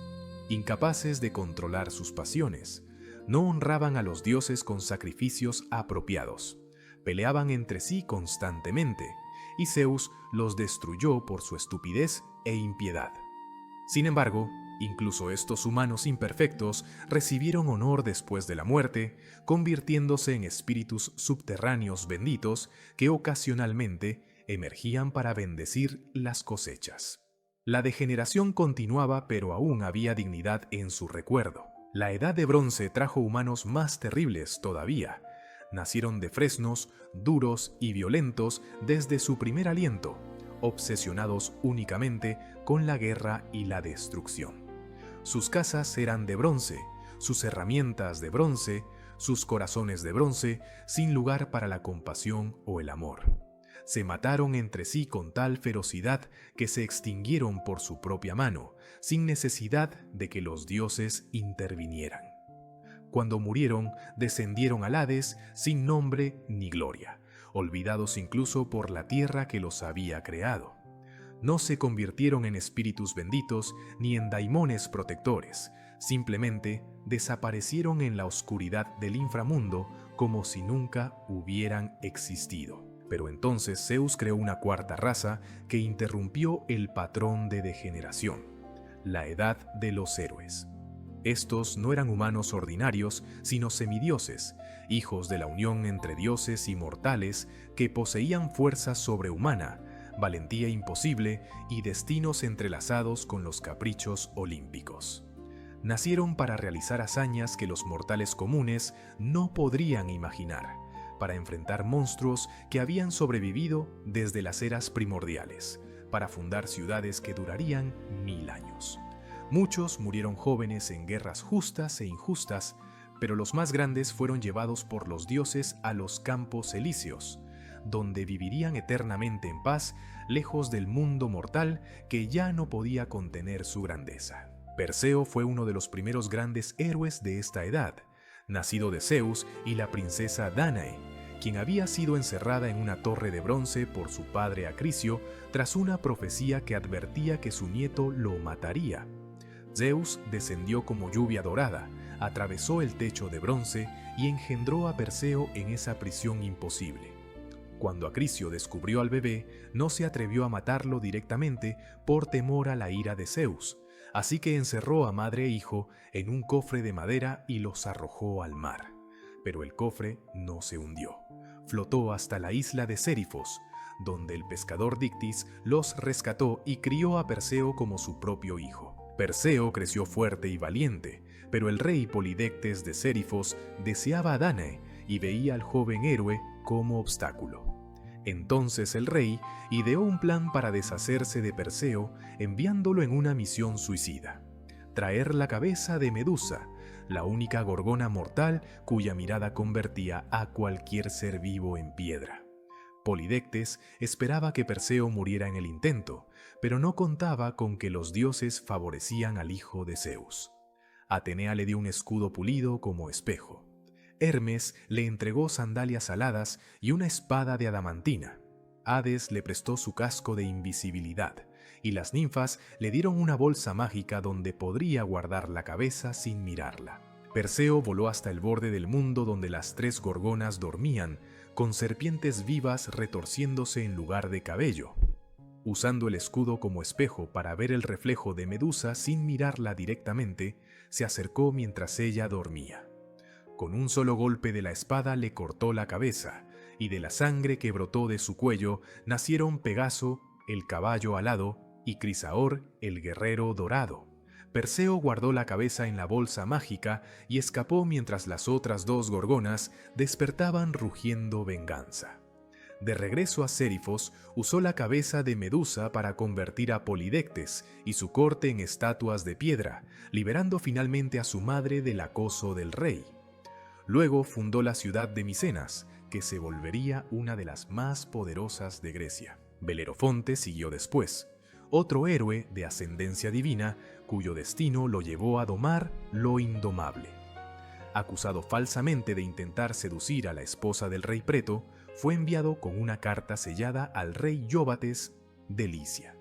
Incapaces de controlar sus pasiones, no honraban a los dioses con sacrificios apropiados, peleaban entre sí constantemente, y Zeus los destruyó por su estupidez e impiedad. Sin embargo, incluso estos humanos imperfectos recibieron honor después de la muerte, convirtiéndose en espíritus subterráneos benditos que ocasionalmente emergían para bendecir las cosechas. La degeneración continuaba, pero aún había dignidad en su recuerdo. La Edad de Bronce trajo humanos más terribles todavía. Nacieron de fresnos, duros y violentos desde su primer aliento, obsesionados únicamente con la guerra y la destrucción. Sus casas eran de bronce, sus herramientas de bronce, sus corazones de bronce, sin lugar para la compasión o el amor. Se mataron entre sí con tal ferocidad que se extinguieron por su propia mano, sin necesidad de que los dioses intervinieran. Cuando murieron, descendieron al Hades sin nombre ni gloria, olvidados incluso por la tierra que los había creado. No se convirtieron en espíritus benditos ni en daimones protectores, simplemente desaparecieron en la oscuridad del inframundo como si nunca hubieran existido. Pero entonces Zeus creó una cuarta raza que interrumpió el patrón de degeneración, la Edad de los Héroes. Estos no eran humanos ordinarios, sino semidioses, hijos de la unión entre dioses y mortales que poseían fuerza sobrehumana, valentía imposible y destinos entrelazados con los caprichos olímpicos. Nacieron para realizar hazañas que los mortales comunes no podrían imaginar, para enfrentar monstruos que habían sobrevivido desde las eras primordiales, para fundar ciudades que durarían 1000 años. Muchos murieron jóvenes en guerras justas e injustas, pero los más grandes fueron llevados por los dioses a los campos elíseos, donde vivirían eternamente en paz, lejos del mundo mortal que ya no podía contener su grandeza. Perseo fue uno de los primeros grandes héroes de esta edad, nacido de Zeus y la princesa Dánae, quien había sido encerrada en una torre de bronce por su padre Acricio tras una profecía que advertía que su nieto lo mataría. Zeus descendió como lluvia dorada, atravesó el techo de bronce y engendró a Perseo en esa prisión imposible. Cuando Acricio descubrió al bebé, no se atrevió a matarlo directamente por temor a la ira de Zeus, así que encerró a madre e hijo en un cofre de madera y los arrojó al mar. Pero el cofre no se hundió. Flotó hasta la isla de Sérifos, donde el pescador Dictis los rescató y crió a Perseo como su propio hijo. Perseo creció fuerte y valiente, pero el rey Polidectes de Sérifos deseaba a Dánae y veía al joven héroe como obstáculo. Entonces el rey ideó un plan para deshacerse de Perseo, enviándolo en una misión suicida: traer la cabeza de Medusa, la única gorgona mortal cuya mirada convertía a cualquier ser vivo en piedra. Polidectes esperaba que Perseo muriera en el intento, pero no contaba con que los dioses favorecían al hijo de Zeus. Atenea le dio un escudo pulido como espejo. Hermes le entregó sandalias aladas y una espada de adamantina. Hades le prestó su casco de invisibilidad, y las ninfas le dieron una bolsa mágica donde podría guardar la cabeza sin mirarla. Perseo voló hasta el borde del mundo donde las 3 gorgonas dormían, con serpientes vivas retorciéndose en lugar de cabello. Usando el escudo como espejo para ver el reflejo de Medusa sin mirarla directamente, se acercó mientras ella dormía. Con un solo golpe de la espada le cortó la cabeza, y de la sangre que brotó de su cuello nacieron Pegaso, el caballo alado, y Crisaor, el guerrero dorado. Perseo guardó la cabeza en la bolsa mágica y escapó mientras las otras 2 gorgonas despertaban rugiendo venganza. De regreso a Sérifos, usó la cabeza de Medusa para convertir a Polidectes y su corte en estatuas de piedra, liberando finalmente a su madre del acoso del rey. Luego fundó la ciudad de Micenas, que se volvería una de las más poderosas de Grecia. Belerofonte siguió después, otro héroe de ascendencia divina cuyo destino lo llevó a domar lo indomable. Acusado falsamente de intentar seducir a la esposa del rey Preto, fue enviado con una carta sellada al rey Ióbates de Licia.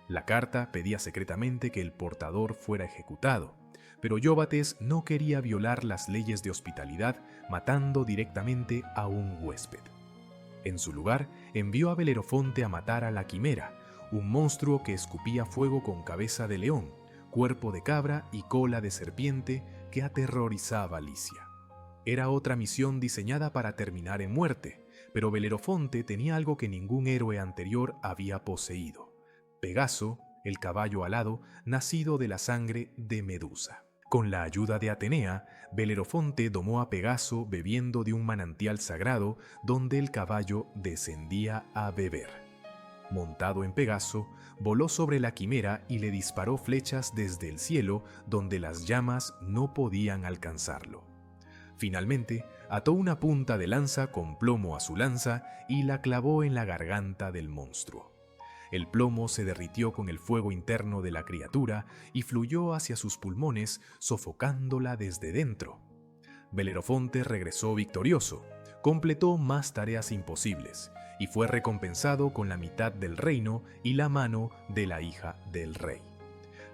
La carta pedía secretamente que el portador fuera ejecutado, pero Ióbates no quería violar las leyes de hospitalidad matando directamente a un huésped. En su lugar, envió a Belerofonte a matar a la Quimera, un monstruo que escupía fuego con cabeza de león, cuerpo de cabra y cola de serpiente que aterrorizaba a Licia. Era otra misión diseñada para terminar en muerte, pero Belerofonte tenía algo que ningún héroe anterior había poseído: Pegaso, el caballo alado, nacido de la sangre de Medusa. Con la ayuda de Atenea, Belerofonte domó a Pegaso bebiendo de un manantial sagrado donde el caballo descendía a beber. Montado en Pegaso, voló sobre la quimera y le disparó flechas desde el cielo donde las llamas no podían alcanzarlo. Finalmente, ató una punta de lanza con plomo a su lanza y la clavó en la garganta del monstruo. El plomo se derritió con el fuego interno de la criatura y fluyó hacia sus pulmones, sofocándola desde dentro. Belerofonte regresó victorioso, completó más tareas imposibles y fue recompensado con la mitad del reino y la mano de la hija del rey.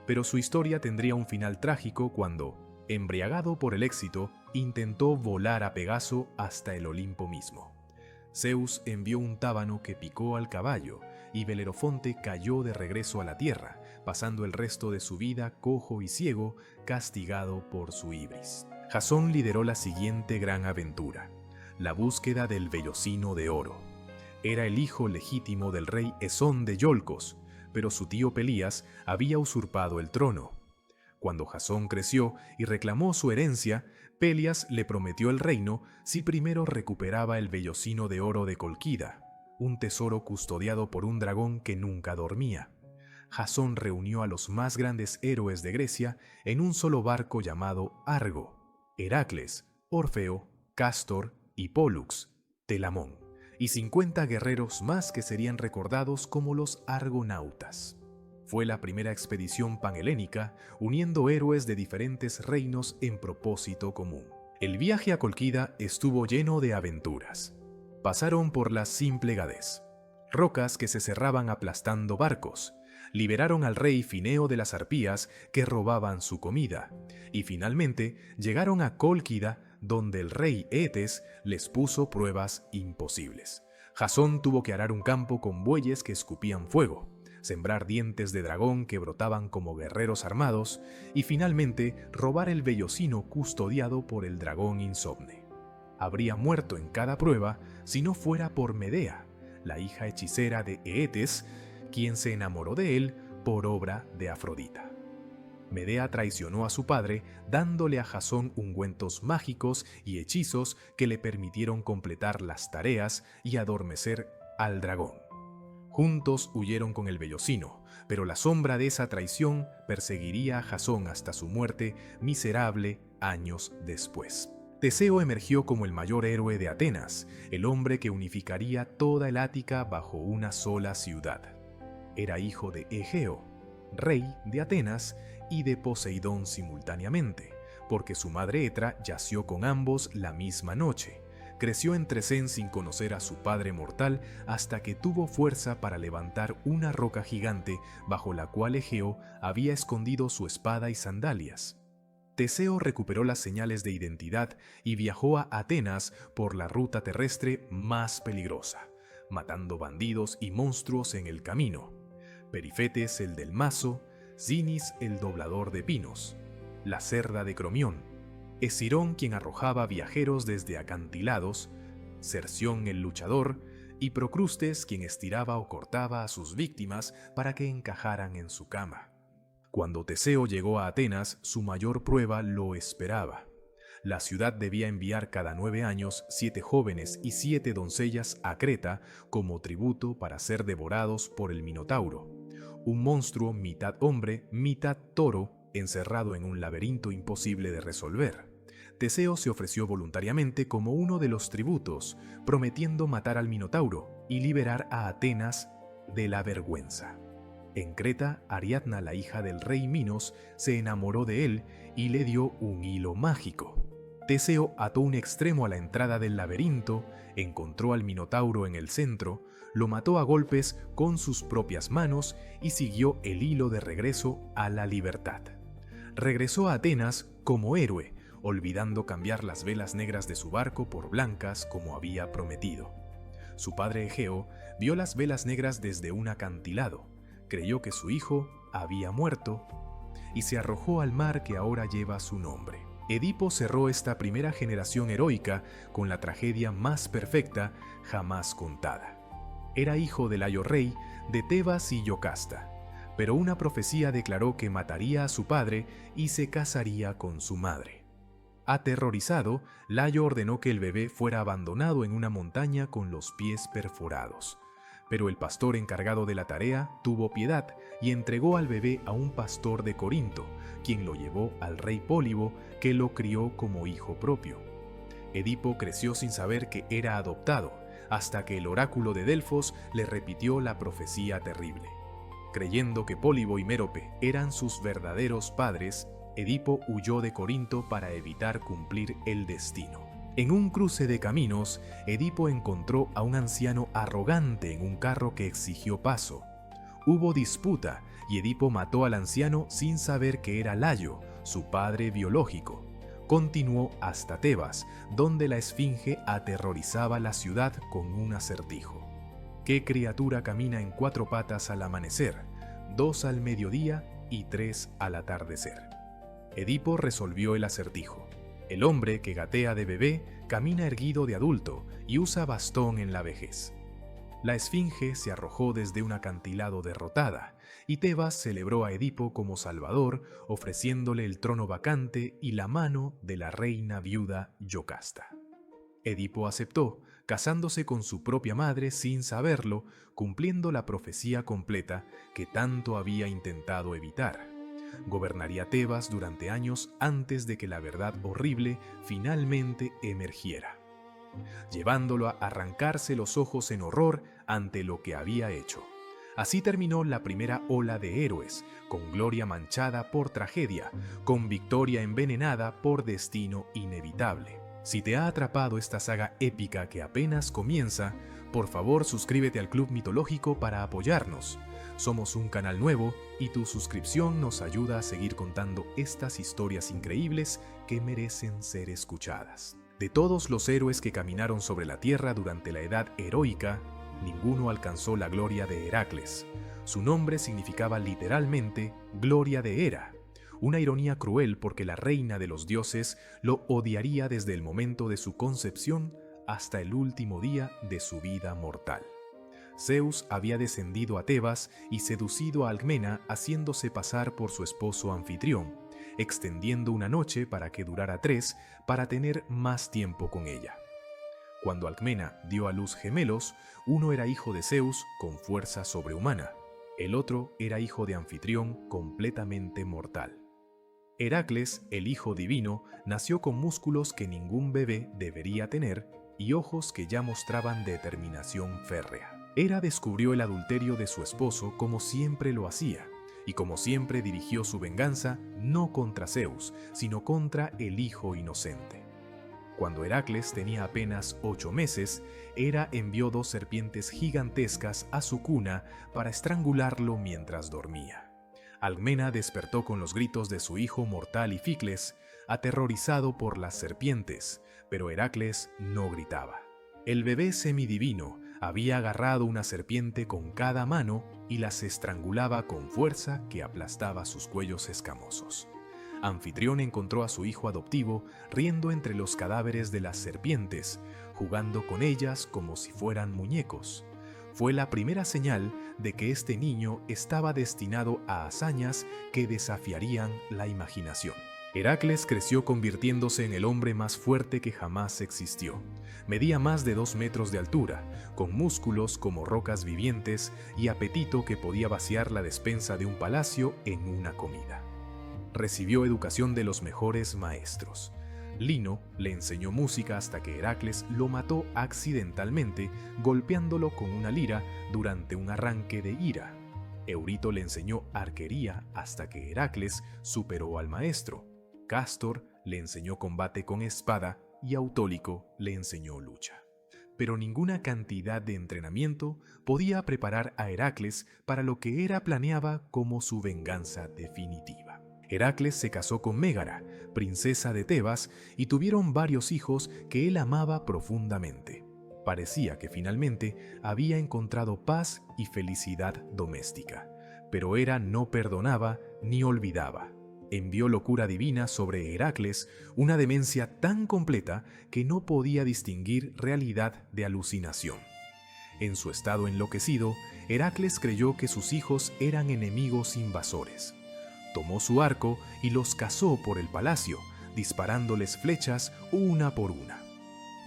Pero su historia tendría un final trágico cuando, embriagado por el éxito, intentó volar a Pegaso hasta el Olimpo mismo. Zeus envió un tábano que picó al caballo y Belerofonte cayó de regreso a la tierra, pasando el resto de su vida cojo y ciego, castigado por su ibris. Jasón lideró la siguiente gran aventura: la búsqueda del vellocino de oro. Era el hijo legítimo del rey Esón de Iolcos, pero su tío Pelías había usurpado el trono. Cuando Jasón creció y reclamó su herencia, Pelias le prometió el reino si primero recuperaba el vellocino de oro de Colquida, un tesoro custodiado por un dragón que nunca dormía. Jasón reunió a los más grandes héroes de Grecia en un solo barco llamado Argo: Heracles, Orfeo, Cástor y Pólux, Telamón, y 50 guerreros más que serían recordados como los argonautas. Fue la primera expedición panhelénica, uniendo héroes de diferentes reinos en propósito común. El viaje a Colquida estuvo lleno de aventuras. Pasaron por las Símplegades, rocas que se cerraban aplastando barcos, liberaron al rey Fineo de las arpías que robaban su comida, y finalmente llegaron a Cólquida, donde el rey Eetes les puso pruebas imposibles. Jasón tuvo que arar un campo con bueyes que escupían fuego, sembrar dientes de dragón que brotaban como guerreros armados y finalmente robar el vellocino custodiado por el dragón insomne. Habría muerto en cada prueba si no fuera por Medea, la hija hechicera de Eetes, quien se enamoró de él por obra de Afrodita. Medea traicionó a su padre dándole a Jasón ungüentos mágicos y hechizos que le permitieron completar las tareas y adormecer al dragón. Juntos huyeron con el vellocino, pero la sombra de esa traición perseguiría a Jasón hasta su muerte miserable años después. Teseo emergió como el mayor héroe de Atenas, el hombre que unificaría toda el Ática bajo una sola ciudad. Era hijo de Egeo, rey de Atenas, y de Poseidón simultáneamente, porque su madre Etra yació con ambos la misma noche. Creció en Tresén sin conocer a su padre mortal hasta que tuvo fuerza para levantar una roca gigante bajo la cual Egeo había escondido su espada y sandalias. Teseo recuperó las señales de identidad y viajó a Atenas por la ruta terrestre más peligrosa, matando bandidos y monstruos en el camino. Perifetes el del mazo, Sinis el doblador de pinos, la cerda de Cromión, Escirón quien arrojaba viajeros desde acantilados, Cerción el luchador y Procrustes quien estiraba o cortaba a sus víctimas para que encajaran en su cama. Cuando Teseo llegó a Atenas, su mayor prueba lo esperaba. La ciudad debía enviar cada 9 años 7 jóvenes y 7 doncellas a Creta como tributo para ser devorados por el Minotauro, un monstruo mitad hombre, mitad toro, encerrado en un laberinto imposible de resolver. Teseo se ofreció voluntariamente como uno de los tributos, prometiendo matar al Minotauro y liberar a Atenas de la vergüenza. En Creta, Ariadna, la hija del rey Minos, se enamoró de él y le dio un hilo mágico. Teseo ató un extremo a la entrada del laberinto, encontró al Minotauro en el centro, lo mató a golpes con sus propias manos y siguió el hilo de regreso a la libertad. Regresó a Atenas como héroe, olvidando cambiar las velas negras de su barco por blancas como había prometido. Su padre Egeo vio las velas negras desde un acantilado, creyó que su hijo había muerto y se arrojó al mar que ahora lleva su nombre. Edipo cerró esta primera generación heroica con la tragedia más perfecta jamás contada. Era hijo del Layo rey de Tebas y Yocasta, pero una profecía declaró que mataría a su padre y se casaría con su madre. Aterrorizado, Layo ordenó que el bebé fuera abandonado en una montaña con los pies perforados. Pero el pastor encargado de la tarea tuvo piedad y entregó al bebé a un pastor de Corinto, quien lo llevó al rey Pólibo, que lo crió como hijo propio. Edipo creció sin saber que era adoptado, hasta que el oráculo de Delfos le repitió la profecía terrible. Creyendo que Pólibo y Mérope eran sus verdaderos padres, Edipo huyó de Corinto para evitar cumplir el destino. En un cruce de caminos, Edipo encontró a un anciano arrogante en un carro que exigió paso. Hubo disputa y Edipo mató al anciano sin saber que era Layo, su padre biológico. Continuó hasta Tebas, donde la esfinge aterrorizaba la ciudad con un acertijo. ¿Qué criatura camina en 4 patas al amanecer, 2 al mediodía y 3 al atardecer? Edipo resolvió el acertijo. El hombre que gatea de bebé camina erguido de adulto y usa bastón en la vejez. La esfinge se arrojó desde un acantilado derrotada, y Tebas celebró a Edipo como salvador, ofreciéndole el trono vacante y la mano de la reina viuda Yocasta. Edipo aceptó, casándose con su propia madre sin saberlo, cumpliendo la profecía completa que tanto había intentado evitar. Gobernaría Tebas durante años antes de que la verdad horrible finalmente emergiera, llevándolo a arrancarse los ojos en horror ante lo que había hecho. Así terminó la primera ola de héroes, con gloria manchada por tragedia, con victoria envenenada por destino inevitable. Si te ha atrapado esta saga épica que apenas comienza, por favor suscríbete al Club Mitológico para apoyarnos. Somos un canal nuevo y tu suscripción nos ayuda a seguir contando estas historias increíbles que merecen ser escuchadas. De todos los héroes que caminaron sobre la tierra durante la Edad Heroica, ninguno alcanzó la gloria de Heracles. Su nombre significaba literalmente gloria de Hera, una ironía cruel porque la reina de los dioses lo odiaría desde el momento de su concepción hasta el último día de su vida mortal. Zeus había descendido a Tebas y seducido a Alcmena haciéndose pasar por su esposo Anfitrión, extendiendo una noche para que durara 3 para tener más tiempo con ella. Cuando Alcmena dio a luz gemelos, uno era hijo de Zeus con fuerza sobrehumana, el otro era hijo de Anfitrión completamente mortal. Heracles, el hijo divino, nació con músculos que ningún bebé debería tener y ojos que ya mostraban determinación férrea. Hera descubrió el adulterio de su esposo como siempre lo hacía, y como siempre dirigió su venganza no contra Zeus, sino contra el hijo inocente. Cuando Heracles tenía apenas 8 meses, Hera envió 2 serpientes gigantescas a su cuna para estrangularlo mientras dormía. Alcmena despertó con los gritos de su hijo mortal Ificles, aterrorizado por las serpientes, pero Heracles no gritaba. El bebé semidivino había agarrado una serpiente con cada mano y las estrangulaba con fuerza que aplastaba sus cuellos escamosos. Anfitrión encontró a su hijo adoptivo riendo entre los cadáveres de las serpientes, jugando con ellas como si fueran muñecos. Fue la primera señal de que este niño estaba destinado a hazañas que desafiarían la imaginación. Heracles creció convirtiéndose en el hombre más fuerte que jamás existió. Medía más de 2 metros de altura, con músculos como rocas vivientes y apetito que podía vaciar la despensa de un palacio en una comida. Recibió educación de los mejores maestros. Lino le enseñó música hasta que Heracles lo mató accidentalmente golpeándolo con una lira durante un arranque de ira. Eurito le enseñó arquería hasta que Heracles superó al maestro. Cástor le enseñó combate con espada y Autólico le enseñó lucha. Pero ninguna cantidad de entrenamiento podía preparar a Heracles para lo que Hera planeaba como su venganza definitiva. Heracles se casó con Mégara, princesa de Tebas, y tuvieron varios hijos que él amaba profundamente. Parecía que finalmente había encontrado paz y felicidad doméstica, pero Hera no perdonaba ni olvidaba. Envió locura divina sobre Heracles, una demencia tan completa que no podía distinguir realidad de alucinación. En su estado enloquecido, Heracles creyó que sus hijos eran enemigos invasores. Tomó su arco y los cazó por el palacio, disparándoles flechas una por una.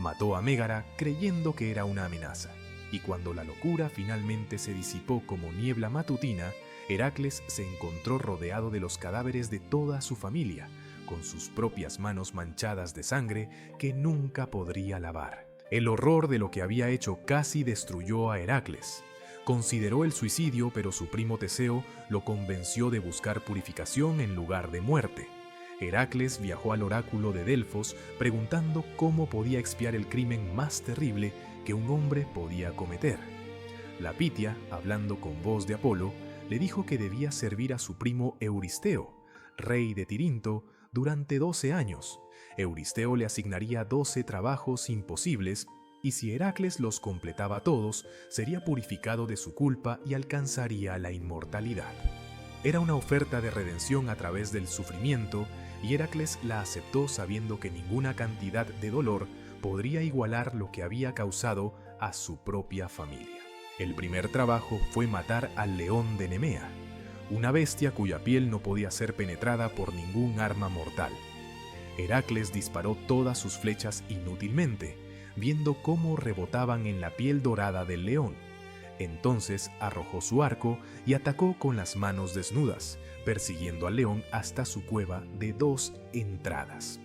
Mató a Mégara creyendo que era una amenaza, y cuando la locura finalmente se disipó como niebla matutina, Heracles se encontró rodeado de los cadáveres de toda su familia, con sus propias manos manchadas de sangre que nunca podría lavar. El horror de lo que había hecho casi destruyó a Heracles. Consideró el suicidio, pero su primo Teseo lo convenció de buscar purificación en lugar de muerte. Heracles viajó al oráculo de Delfos preguntando cómo podía expiar el crimen más terrible que un hombre podía cometer. La Pitia, hablando con voz de Apolo, le dijo que debía servir a su primo Euristeo, rey de Tirinto, durante 12 años. Euristeo le asignaría 12 trabajos imposibles y si Heracles los completaba todos, sería purificado de su culpa y alcanzaría la inmortalidad. Era una oferta de redención a través del sufrimiento y Heracles la aceptó sabiendo que ninguna cantidad de dolor podría igualar lo que había causado a su propia familia. El primer trabajo fue matar al león de Nemea, una bestia cuya piel no podía ser penetrada por ningún arma mortal. Heracles disparó todas sus flechas inútilmente, viendo cómo rebotaban en la piel dorada del león. Entonces arrojó su arco y atacó con las manos desnudas, persiguiendo al león hasta su cueva de 2 entradas.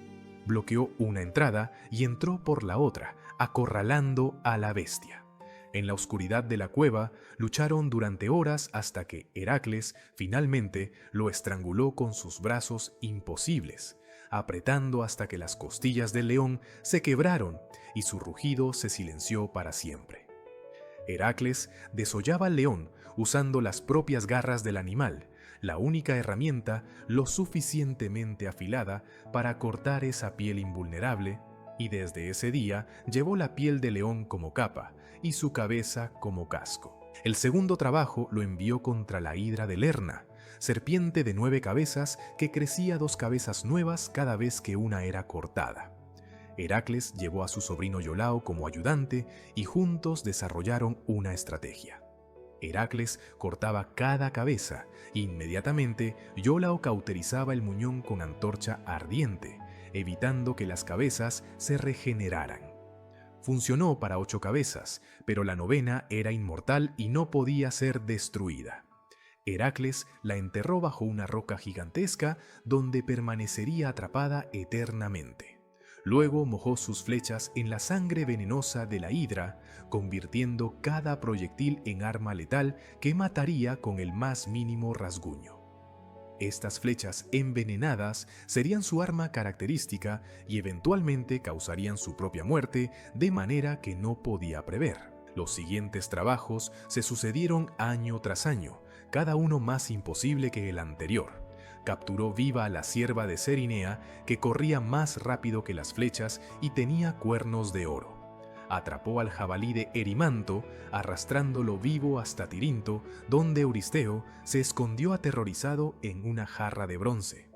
Bloqueó una entrada y entró por la otra, acorralando a la bestia. En la oscuridad de la cueva lucharon durante horas hasta que Heracles finalmente lo estranguló con sus brazos imposibles, apretando hasta que las costillas del león se quebraron y su rugido se silenció para siempre. Heracles desollaba al león usando las propias garras del animal, la única herramienta lo suficientemente afilada para cortar esa piel invulnerable, y desde ese día llevó la piel de león como capa y su cabeza como casco. El segundo trabajo lo envió contra la hidra de Lerna, serpiente de 9 cabezas que crecía 2 cabezas nuevas cada vez que una era cortada. Heracles llevó a su sobrino Iolao como ayudante y juntos desarrollaron una estrategia. Heracles cortaba cada cabeza e inmediatamente Iolao cauterizaba el muñón con antorcha ardiente, evitando que las cabezas se regeneraran. Funcionó para 8 cabezas, pero la 9ª era inmortal y no podía ser destruida. Heracles la enterró bajo una roca gigantesca donde permanecería atrapada eternamente. Luego mojó sus flechas en la sangre venenosa de la hidra, convirtiendo cada proyectil en arma letal que mataría con el más mínimo rasguño. Estas flechas envenenadas serían su arma característica y eventualmente causarían su propia muerte de manera que no podía prever. Los siguientes trabajos se sucedieron año tras año, cada uno más imposible que el anterior. Capturó viva a la cierva de Cerinea, que corría más rápido que las flechas y tenía cuernos de oro. Atrapó al jabalí de Erimanto, arrastrándolo vivo hasta Tirinto, donde Euristeo se escondió aterrorizado en una jarra de bronce.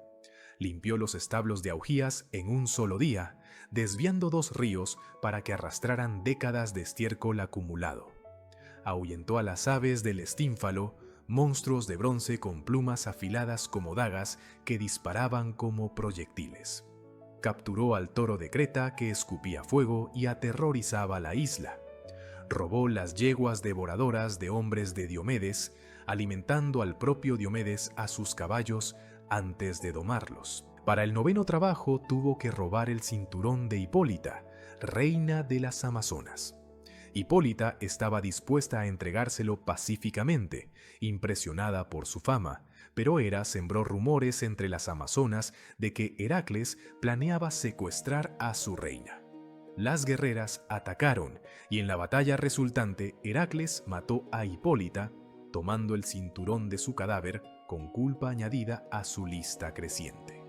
Limpió los establos de Augías en un solo día, desviando 2 ríos para que arrastraran décadas de estiércol acumulado. Ahuyentó a las aves del Estínfalo, monstruos de bronce con plumas afiladas como dagas que disparaban como proyectiles. Capturó al toro de Creta que escupía fuego y aterrorizaba la isla. Robó las yeguas devoradoras de hombres de Diomedes, alimentando al propio Diomedes a sus caballos antes de domarlos. Para el 9º trabajo tuvo que robar el cinturón de Hipólita, reina de las Amazonas. Hipólita estaba dispuesta a entregárselo pacíficamente, impresionada por su fama, pero Hera sembró rumores entre las amazonas de que Heracles planeaba secuestrar a su reina. Las guerreras atacaron y en la batalla resultante Heracles mató a Hipólita, tomando el cinturón de su cadáver con culpa añadida a su lista creciente.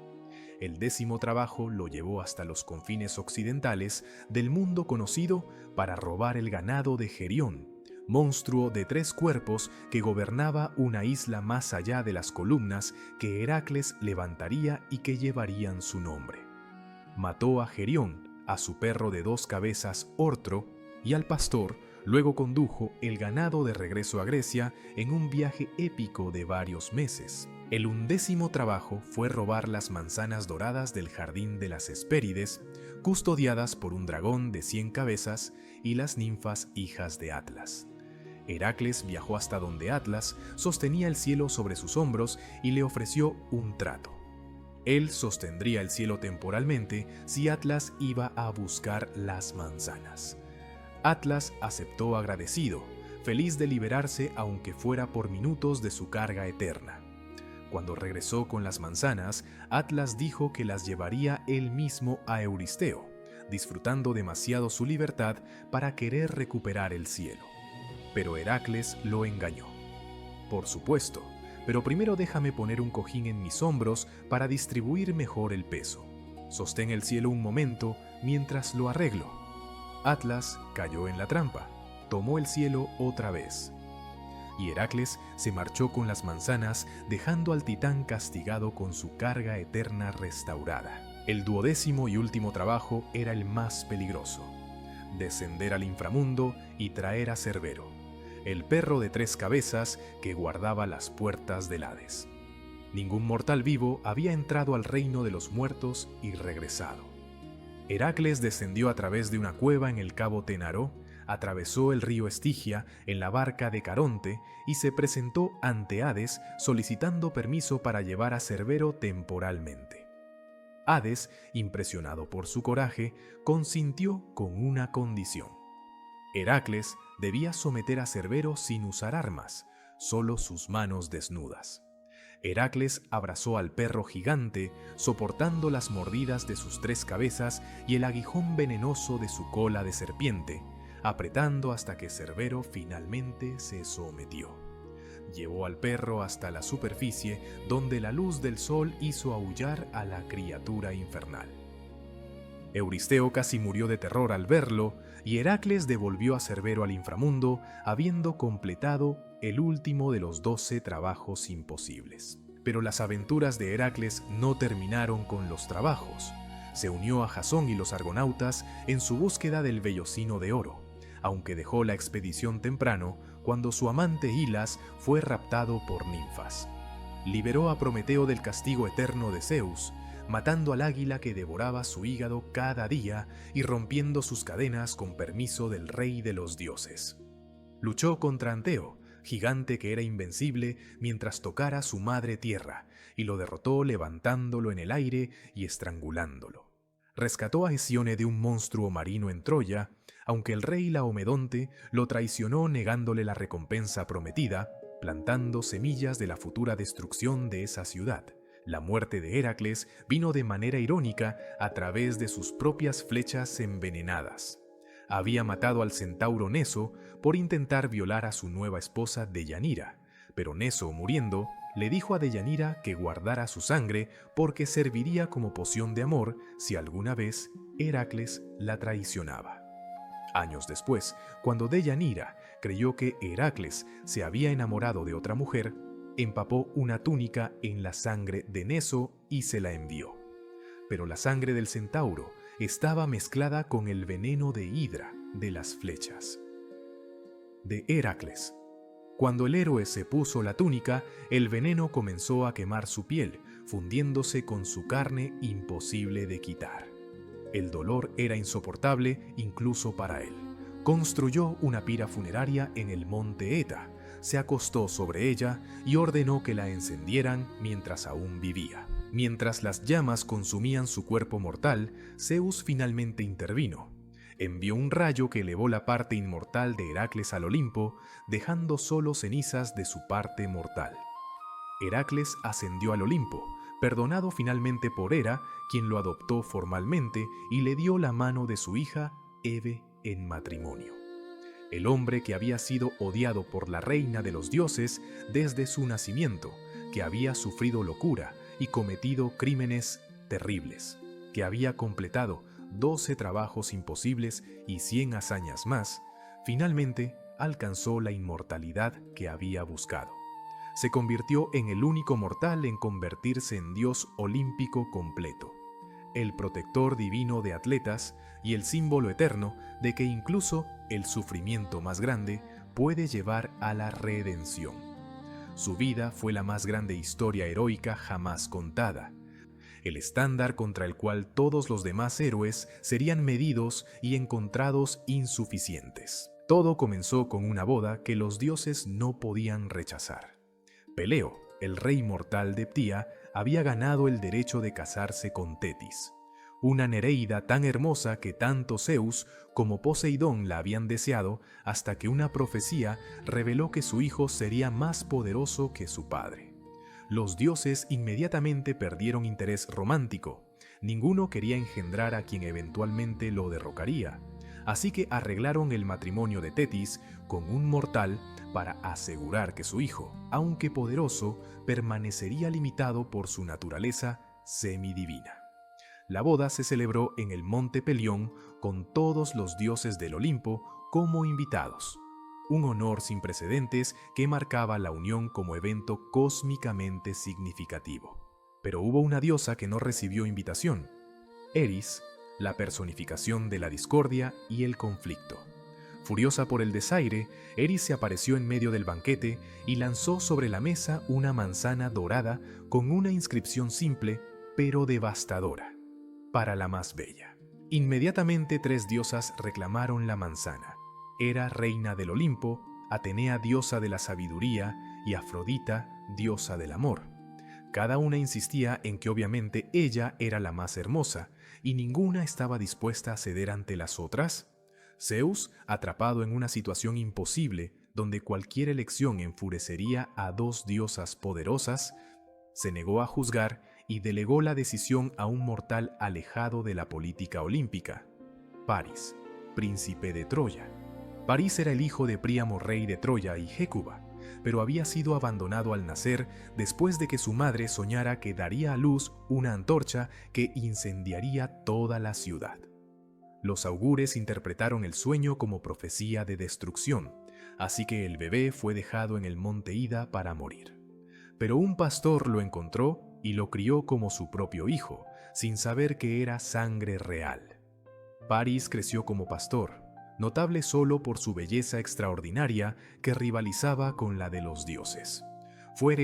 El 10º trabajo lo llevó hasta los confines occidentales del mundo conocido para robar el ganado de Gerión, monstruo de 3 cuerpos que gobernaba una isla más allá de las columnas que Heracles levantaría y que llevarían su nombre. Mató a Gerión, a su perro de 2 cabezas Ortro, y al pastor. Luego condujo el ganado de regreso a Grecia en un viaje épico de varios meses. El 11º trabajo fue robar las manzanas doradas del jardín de las Hespérides, custodiadas por un dragón de 100 cabezas y las ninfas hijas de Atlas. Heracles viajó hasta donde Atlas sostenía el cielo sobre sus hombros y le ofreció un trato. Él sostendría el cielo temporalmente si Atlas iba a buscar las manzanas. Atlas aceptó agradecido, feliz de liberarse aunque fuera por minutos de su carga eterna. Cuando regresó con las manzanas, Atlas dijo que las llevaría él mismo a Euristeo, disfrutando demasiado su libertad para querer recuperar el cielo. Pero Heracles lo engañó. Por supuesto, pero primero déjame poner un cojín en mis hombros para distribuir mejor el peso. Sostén el cielo un momento mientras lo arreglo. Atlas cayó en la trampa, tomó el cielo otra vez. Y Heracles se marchó con las manzanas, dejando al titán castigado con su carga eterna restaurada. El 12º y último trabajo era el más peligroso: descender al inframundo y traer a Cerbero, el perro de 3 cabezas que guardaba las puertas del Hades. Ningún mortal vivo había entrado al reino de los muertos y regresado. Heracles descendió a través de una cueva en el cabo Tenaró, atravesó el río Estigia en la barca de Caronte y se presentó ante Hades solicitando permiso para llevar a Cerbero temporalmente. Hades, impresionado por su coraje, consintió con una condición. Heracles debía someter a Cerbero sin usar armas, solo sus manos desnudas. Heracles abrazó al perro gigante, soportando las mordidas de sus 3 cabezas y el aguijón venenoso de su cola de serpiente, apretando hasta que Cerbero finalmente se sometió. Llevó al perro hasta la superficie, donde la luz del sol hizo aullar a la criatura infernal. Euristeo casi murió de terror al verlo, y Heracles devolvió a Cerbero al inframundo, habiendo completado el último de los 12 trabajos imposibles. Pero las aventuras de Heracles no terminaron con los trabajos. Se unió a Jasón y los argonautas en su búsqueda del vellocino de oro, aunque dejó la expedición temprano cuando su amante Hilas fue raptado por ninfas. Liberó a Prometeo del castigo eterno de Zeus, matando al águila que devoraba su hígado cada día y rompiendo sus cadenas con permiso del rey de los dioses. Luchó contra Anteo, gigante que era invencible mientras tocara su madre tierra, y lo derrotó levantándolo en el aire y estrangulándolo. Rescató a Hesione de un monstruo marino en Troya, aunque el rey Laomedonte lo traicionó negándole la recompensa prometida, plantando semillas de la futura destrucción de esa ciudad. La muerte de Heracles vino de manera irónica a través de sus propias flechas envenenadas. Había matado al centauro Neso por intentar violar a su nueva esposa Deyanira, pero Neso, muriendo, le dijo a Deyanira que guardara su sangre porque serviría como poción de amor si alguna vez Heracles la traicionaba. Años después, cuando Deyanira creyó que Heracles se había enamorado de otra mujer, empapó una túnica en la sangre de Neso y se la envió. Pero la sangre del centauro estaba mezclada con el veneno de Hidra de las flechas de Heracles. Cuando el héroe se puso la túnica, el veneno comenzó a quemar su piel, fundiéndose con su carne imposible de quitar. El dolor era insoportable incluso para él. Construyó una pira funeraria en el monte Eta, se acostó sobre ella y ordenó que la encendieran mientras aún vivía. Mientras las llamas consumían su cuerpo mortal, Zeus finalmente intervino. Envió un rayo que elevó la parte inmortal de Heracles al Olimpo, dejando solo cenizas de su parte mortal. Heracles ascendió al Olimpo, perdonado finalmente por Hera, quien lo adoptó formalmente y le dio la mano de su hija Hebe en matrimonio. El hombre que había sido odiado por la reina de los dioses desde su nacimiento, que había sufrido locura y cometido crímenes terribles, que había completado 12 trabajos imposibles y 100 hazañas más, finalmente alcanzó la inmortalidad que había buscado. Se convirtió en el único mortal en convertirse en dios olímpico completo, el protector divino de atletas y el símbolo eterno de que incluso el sufrimiento más grande puede llevar a la redención. Su vida fue la más grande historia heroica jamás contada, el estándar contra el cual todos los demás héroes serían medidos y encontrados insuficientes. Todo comenzó con una boda que los dioses no podían rechazar. Peleo, el rey mortal de Ptía, había ganado el derecho de casarse con Tetis, una nereida tan hermosa que tanto Zeus como Poseidón la habían deseado, hasta que una profecía reveló que su hijo sería más poderoso que su padre. Los dioses inmediatamente perdieron interés romántico. Ninguno quería engendrar a quien eventualmente lo derrocaría, así que arreglaron el matrimonio de Tetis con un mortal para asegurar que su hijo, aunque poderoso, permanecería limitado por su naturaleza semidivina. La boda se celebró en el monte Pelión con todos los dioses del Olimpo como invitados, un honor sin precedentes que marcaba la unión como evento cósmicamente significativo. Pero hubo una diosa que no recibió invitación: Eris, la personificación de la discordia y el conflicto. Furiosa por el desaire, Eris se apareció en medio del banquete y lanzó sobre la mesa una manzana dorada con una inscripción simple pero devastadora: para la más bella. Inmediatamente 3 diosas reclamaron la manzana: Hera, reina del Olimpo, Atenea, diosa de la sabiduría, y Afrodita, diosa del amor. Cada una insistía en que obviamente ella era la más hermosa, y ninguna estaba dispuesta a ceder ante las otras. Zeus, atrapado en una situación imposible donde cualquier elección enfurecería a 2 diosas poderosas, se negó a juzgar y delegó la decisión a un mortal alejado de la política olímpica: París, príncipe de Troya. París era el hijo de Príamo, rey de Troya, y Hécuba, pero había sido abandonado al nacer después de que su madre soñara que daría a luz una antorcha que incendiaría toda la ciudad. Los augures interpretaron el sueño como profecía de destrucción, así que el bebé fue dejado en el monte Ida para morir. Pero un pastor lo encontró y lo crió como su propio hijo, sin saber que era sangre real. París creció como pastor, notable solo por su belleza extraordinaria que rivalizaba con la de los dioses. Fue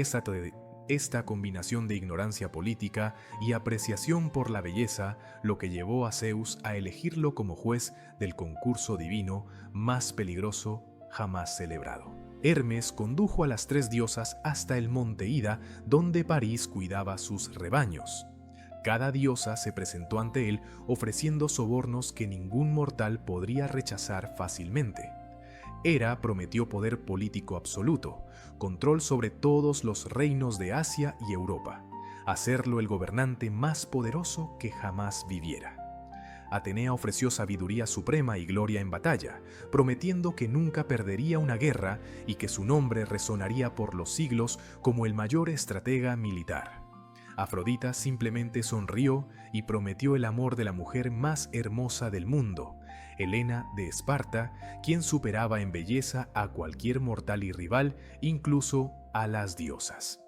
esta combinación de ignorancia política y apreciación por la belleza lo que llevó a Zeus a elegirlo como juez del concurso divino más peligroso jamás celebrado. Hermes condujo a las 3 diosas hasta el monte Ida, donde París cuidaba sus rebaños. Cada diosa se presentó ante él ofreciendo sobornos que ningún mortal podría rechazar fácilmente. Hera prometió poder político absoluto, control sobre todos los reinos de Asia y Europa, hacerlo el gobernante más poderoso que jamás viviera. Atenea ofreció sabiduría suprema y gloria en batalla, prometiendo que nunca perdería una guerra y que su nombre resonaría por los siglos como el mayor estratega militar. Afrodita simplemente sonrió y prometió el amor de la mujer más hermosa del mundo, Helena de Esparta, quien superaba en belleza a cualquier mortal y rival, incluso a las diosas.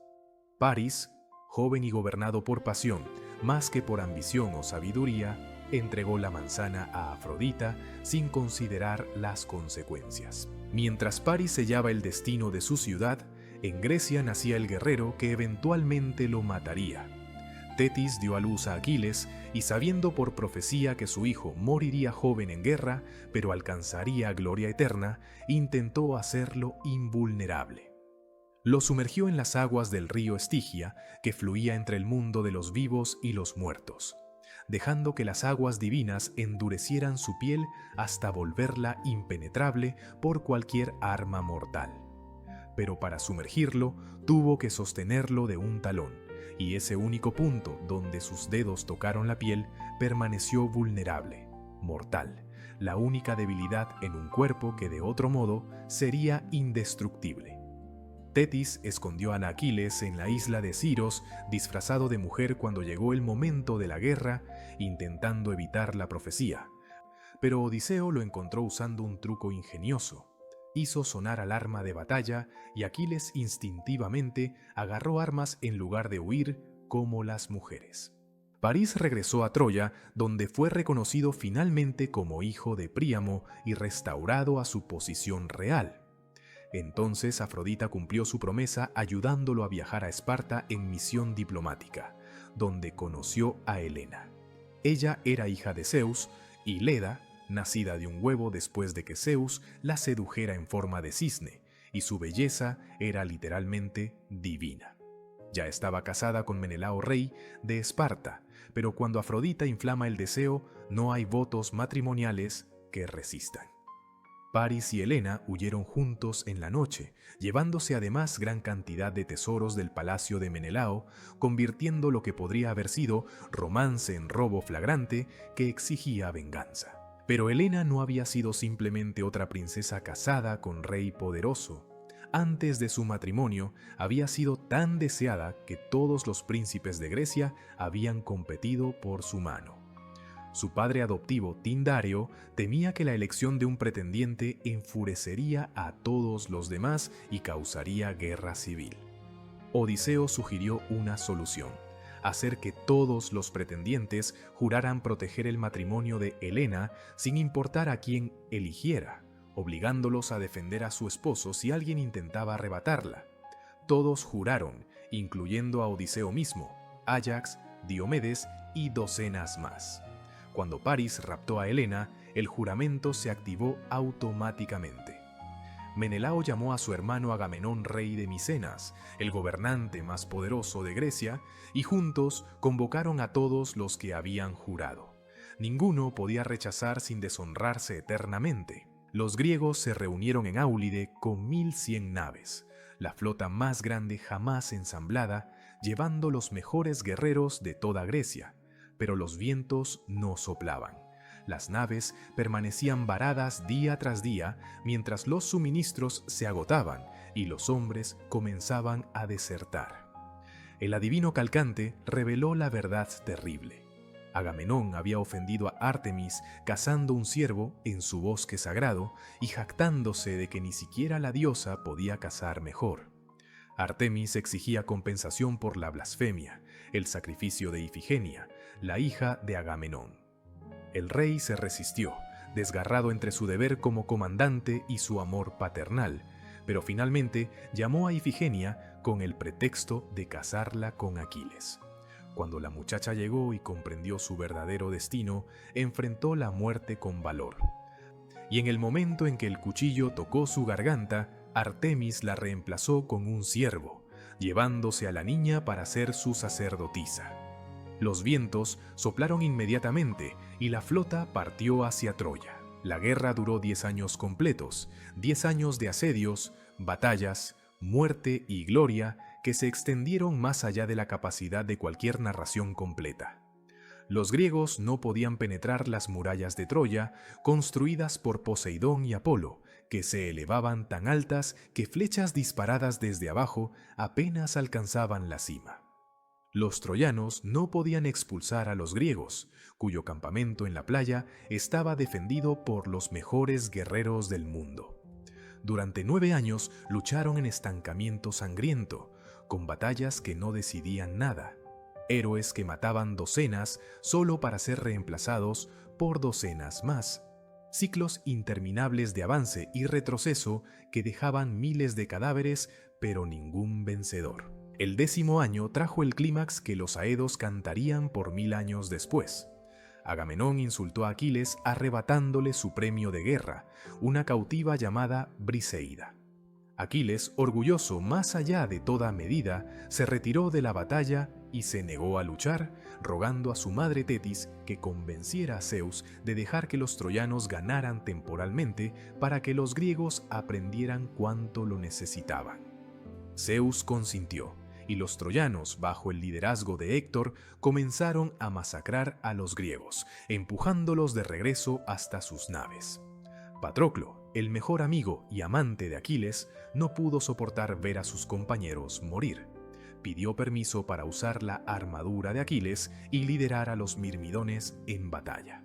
París, joven y gobernado por pasión, más que por ambición o sabiduría, entregó la manzana a Afrodita sin considerar las consecuencias. Mientras París sellaba el destino de su ciudad, en Grecia nacía el guerrero que eventualmente lo mataría. Tetis dio a luz a Aquiles y, sabiendo por profecía que su hijo moriría joven en guerra, pero alcanzaría gloria eterna, intentó hacerlo invulnerable. Lo sumergió en las aguas del río Estigia, que fluía entre el mundo de los vivos y los muertos, dejando que las aguas divinas endurecieran su piel hasta volverla impenetrable por cualquier arma mortal. Pero para sumergirlo, tuvo que sostenerlo de un talón, y ese único punto donde sus dedos tocaron la piel permaneció vulnerable, mortal, la única debilidad en un cuerpo que de otro modo sería indestructible. Tetis escondió a Aquiles en la isla de Siros, disfrazado de mujer cuando llegó el momento de la guerra, intentando evitar la profecía. Pero Odiseo lo encontró usando un truco ingenioso. Hizo sonar alarma de batalla y Aquiles instintivamente agarró armas en lugar de huir como las mujeres. París regresó a Troya, donde fue reconocido finalmente como hijo de Príamo y restaurado a su posición real. Entonces Afrodita cumplió su promesa ayudándolo a viajar a Esparta en misión diplomática, donde conoció a Helena. Ella era hija de Zeus, y Leda, nacida de un huevo después de que Zeus la sedujera en forma de cisne, y su belleza era literalmente divina. Ya estaba casada con Menelao, rey de Esparta, pero cuando Afrodita inflama el deseo, no hay votos matrimoniales que resistan. París y Helena huyeron juntos en la noche, llevándose además gran cantidad de tesoros del palacio de Menelao, convirtiendo lo que podría haber sido romance en robo flagrante que exigía venganza. Pero Helena no había sido simplemente otra princesa casada con rey poderoso. Antes de su matrimonio, había sido tan deseada que todos los príncipes de Grecia habían competido por su mano. Su padre adoptivo, Tindario, temía que la elección de un pretendiente enfurecería a todos los demás y causaría guerra civil. Odiseo sugirió una solución: hacer que todos los pretendientes juraran proteger el matrimonio de Helena sin importar a quién eligiera, obligándolos a defender a su esposo si alguien intentaba arrebatarla. Todos juraron, incluyendo a Odiseo mismo, Áyax, Diomedes y docenas más. Cuando París raptó a Helena, el juramento se activó automáticamente. Menelao llamó a su hermano Agamenón, rey de Micenas, el gobernante más poderoso de Grecia, y juntos convocaron a todos los que habían jurado. Ninguno podía rechazar sin deshonrarse eternamente. Los griegos se reunieron en Áulide con 1100 naves, la flota más grande jamás ensamblada, llevando los mejores guerreros de toda Grecia. Pero los vientos no soplaban. Las naves permanecían varadas día tras día mientras los suministros se agotaban y los hombres comenzaban a desertar. El adivino Calcante reveló la verdad terrible. Agamenón había ofendido a Artemis cazando un ciervo en su bosque sagrado y jactándose de que ni siquiera la diosa podía cazar mejor. Artemis exigía compensación por la blasfemia, el sacrificio de Ifigenia, la hija de Agamenón. El rey se resistió, desgarrado entre su deber como comandante y su amor paternal, pero finalmente llamó a Ifigenia con el pretexto de casarla con Aquiles. Cuando la muchacha llegó y comprendió su verdadero destino, enfrentó la muerte con valor. Y en el momento en que el cuchillo tocó su garganta, Artemis la reemplazó con un ciervo, llevándose a la niña para ser su sacerdotisa. Los vientos soplaron inmediatamente y la flota partió hacia Troya. La guerra duró 10 años completos, 10 años de asedios, batallas, muerte y gloria que se extendieron más allá de la capacidad de cualquier narración completa. Los griegos no podían penetrar las murallas de Troya, construidas por Poseidón y Apolo, que se elevaban tan altas que flechas disparadas desde abajo apenas alcanzaban la cima. Los troyanos no podían expulsar a los griegos, cuyo campamento en la playa estaba defendido por los mejores guerreros del mundo. Durante 9 años lucharon en estancamiento sangriento, con batallas que no decidían nada. Héroes que mataban docenas solo para ser reemplazados por docenas más. Ciclos interminables de avance y retroceso que dejaban miles de cadáveres, pero ningún vencedor. El 10º año trajo el clímax que los aedos cantarían por 1000 años después. Agamenón insultó a Aquiles arrebatándole su premio de guerra, una cautiva llamada Briseida. Aquiles, orgulloso más allá de toda medida, se retiró de la batalla y se negó a luchar, rogando a su madre Tetis que convenciera a Zeus de dejar que los troyanos ganaran temporalmente para que los griegos aprendieran cuánto lo necesitaban. Zeus consintió, y los troyanos, bajo el liderazgo de Héctor, comenzaron a masacrar a los griegos, empujándolos de regreso hasta sus naves. Patroclo, el mejor amigo y amante de Aquiles, no pudo soportar ver a sus compañeros morir. Pidió permiso para usar la armadura de Aquiles y liderar a los mirmidones en batalla.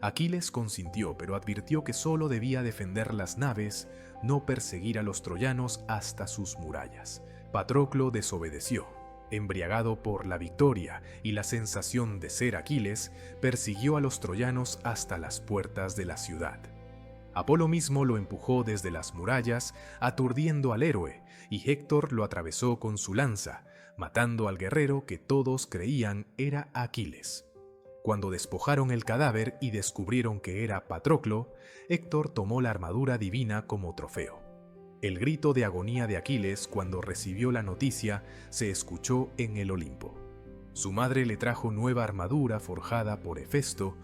Aquiles consintió, pero advirtió que solo debía defender las naves, no perseguir a los troyanos hasta sus murallas. Patroclo desobedeció. Embriagado por la victoria y la sensación de ser Aquiles, persiguió a los troyanos hasta las puertas de la ciudad. Apolo mismo lo empujó desde las murallas, aturdiendo al héroe, y Héctor lo atravesó con su lanza, matando al guerrero que todos creían era Aquiles. Cuando despojaron el cadáver y descubrieron que era Patroclo, Héctor tomó la armadura divina como trofeo. El grito de agonía de Aquiles cuando recibió la noticia se escuchó en el Olimpo. Su madre le trajo nueva armadura forjada por Hefesto,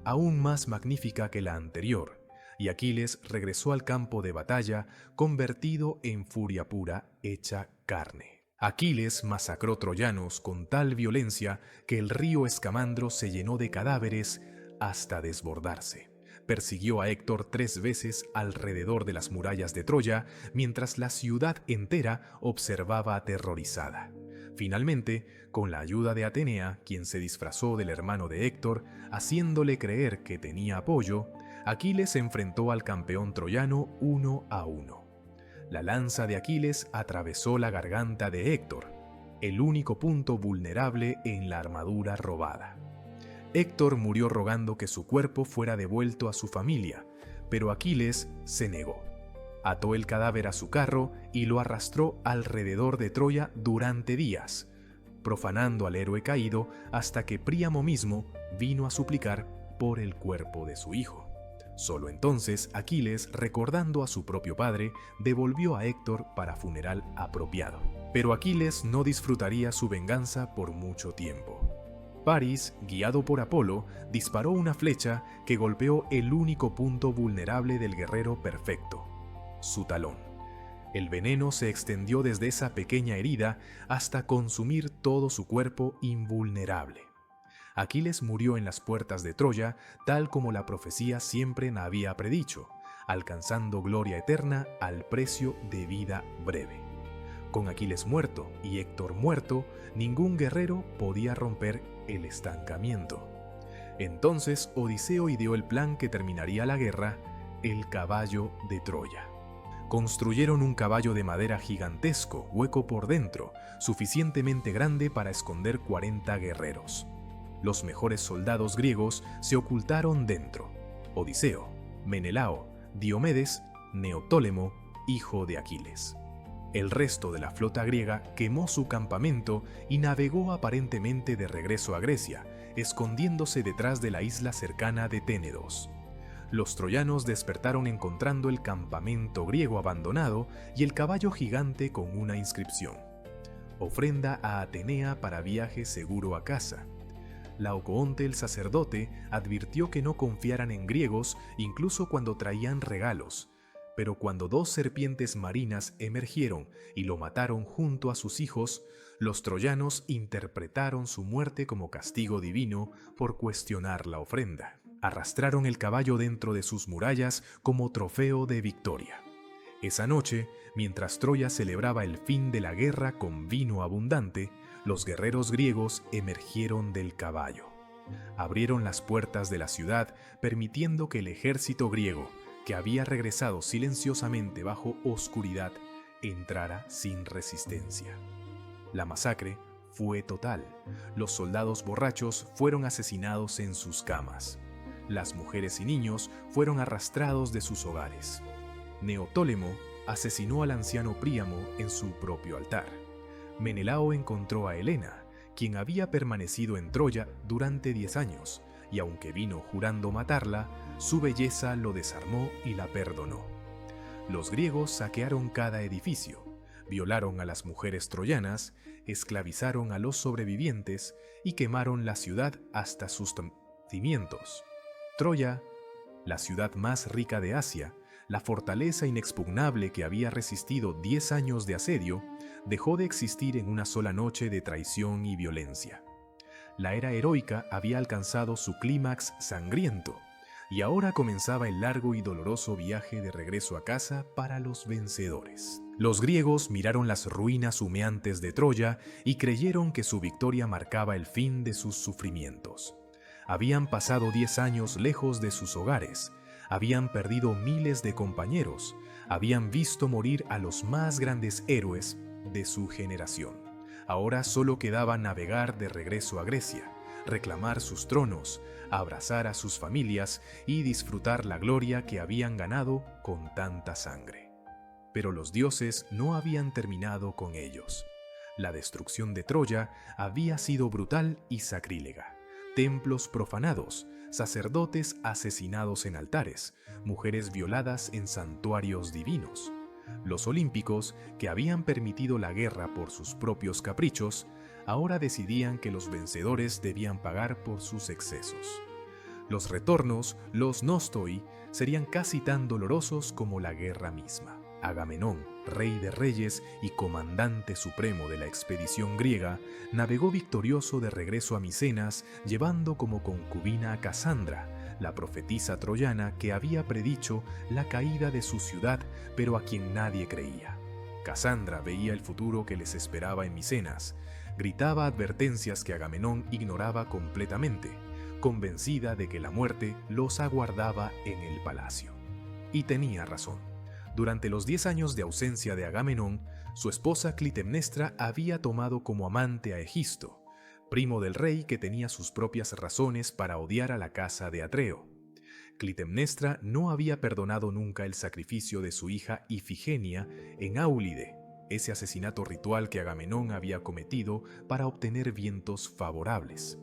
aún más magnífica que la anterior, y Aquiles regresó al campo de batalla convertido en furia pura hecha carne. Aquiles masacró troyanos con tal violencia que el río Escamandro se llenó de cadáveres hasta desbordarse. Persiguió a Héctor 3 veces alrededor de las murallas de Troya, mientras la ciudad entera observaba aterrorizada. Finalmente, con la ayuda de Atenea, quien se disfrazó del hermano de Héctor, haciéndole creer que tenía apoyo, Aquiles enfrentó al campeón troyano 1 a 1. La lanza de Aquiles atravesó la garganta de Héctor, el único punto vulnerable en la armadura robada. Héctor murió rogando que su cuerpo fuera devuelto a su familia, pero Aquiles se negó. Ató el cadáver a su carro y lo arrastró alrededor de Troya durante días, profanando al héroe caído hasta que Príamo mismo vino a suplicar por el cuerpo de su hijo. Solo entonces Aquiles, recordando a su propio padre, devolvió a Héctor para funeral apropiado. Pero Aquiles no disfrutaría su venganza por mucho tiempo. París, guiado por Apolo, disparó una flecha que golpeó el único punto vulnerable del guerrero perfecto, su talón. El veneno se extendió desde esa pequeña herida hasta consumir todo su cuerpo invulnerable. Aquiles murió en las puertas de Troya, tal como la profecía siempre había predicho, alcanzando gloria eterna al precio de vida breve. Con Aquiles muerto y Héctor muerto, ningún guerrero podía romper el estancamiento. Entonces Odiseo ideó el plan que terminaría la guerra, el caballo de Troya. Construyeron un caballo de madera gigantesco, hueco por dentro, suficientemente grande para esconder 40 guerreros. Los mejores soldados griegos se ocultaron dentro: Odiseo, Menelao, Diomedes, Neoptólemo, hijo de Aquiles. El resto de la flota griega quemó su campamento y navegó aparentemente de regreso a Grecia, escondiéndose detrás de la isla cercana de Ténedos. Los troyanos despertaron encontrando el campamento griego abandonado y el caballo gigante con una inscripción: ofrenda a Atenea para viaje seguro a casa. Laocoonte el sacerdote advirtió que no confiaran en griegos incluso cuando traían regalos, pero cuando 2 serpientes marinas emergieron y lo mataron junto a sus hijos, los troyanos interpretaron su muerte como castigo divino por cuestionar la ofrenda. Arrastraron el caballo dentro de sus murallas como trofeo de victoria. Esa noche, mientras Troya celebraba el fin de la guerra con vino abundante, los guerreros griegos emergieron del caballo. Abrieron las puertas de la ciudad, permitiendo que el ejército griego, que había regresado silenciosamente bajo oscuridad, entrara sin resistencia. La masacre fue total. Los soldados borrachos fueron asesinados en sus camas. Las mujeres y niños fueron arrastrados de sus hogares. Neoptólemo asesinó al anciano Príamo en su propio altar. Menelao encontró a Helena, quien había permanecido en Troya durante 10 años, y aunque vino jurando matarla, su belleza lo desarmó y la perdonó. Los griegos saquearon cada edificio, violaron a las mujeres troyanas, esclavizaron a los sobrevivientes y quemaron la ciudad hasta sus cimientos. Troya, la ciudad más rica de Asia, la fortaleza inexpugnable que había resistido 10 años de asedio, dejó de existir en una sola noche de traición y violencia. La era heroica había alcanzado su clímax sangriento, y ahora comenzaba el largo y doloroso viaje de regreso a casa para los vencedores. Los griegos miraron las ruinas humeantes de Troya y creyeron que su victoria marcaba el fin de sus sufrimientos. Habían pasado 10 años lejos de sus hogares, habían perdido miles de compañeros, habían visto morir a los más grandes héroes de su generación. Ahora solo quedaba navegar de regreso a Grecia, reclamar sus tronos, abrazar a sus familias y disfrutar la gloria que habían ganado con tanta sangre. Pero los dioses no habían terminado con ellos. La destrucción de Troya había sido brutal y sacrílega. Templos profanados, sacerdotes asesinados en altares, mujeres violadas en santuarios divinos. Los olímpicos, que habían permitido la guerra por sus propios caprichos, ahora decidían que los vencedores debían pagar por sus excesos. Los retornos, los nostoi, serían casi tan dolorosos como la guerra misma. Agamenón, rey de reyes y comandante supremo de la expedición griega, navegó victorioso de regreso a Micenas, llevando como concubina a Casandra, la profetisa troyana que había predicho la caída de su ciudad, pero a quien nadie creía. Casandra veía el futuro que les esperaba en Micenas, gritaba advertencias que Agamenón ignoraba completamente, convencida de que la muerte los aguardaba en el palacio. Y tenía razón. Durante los 10 años de ausencia de Agamenón, su esposa Clitemnestra había tomado como amante a Egisto, primo del rey que tenía sus propias razones para odiar a la casa de Atreo. Clitemnestra no había perdonado nunca el sacrificio de su hija Ifigenia en Áulide, ese asesinato ritual que Agamenón había cometido para obtener vientos favorables.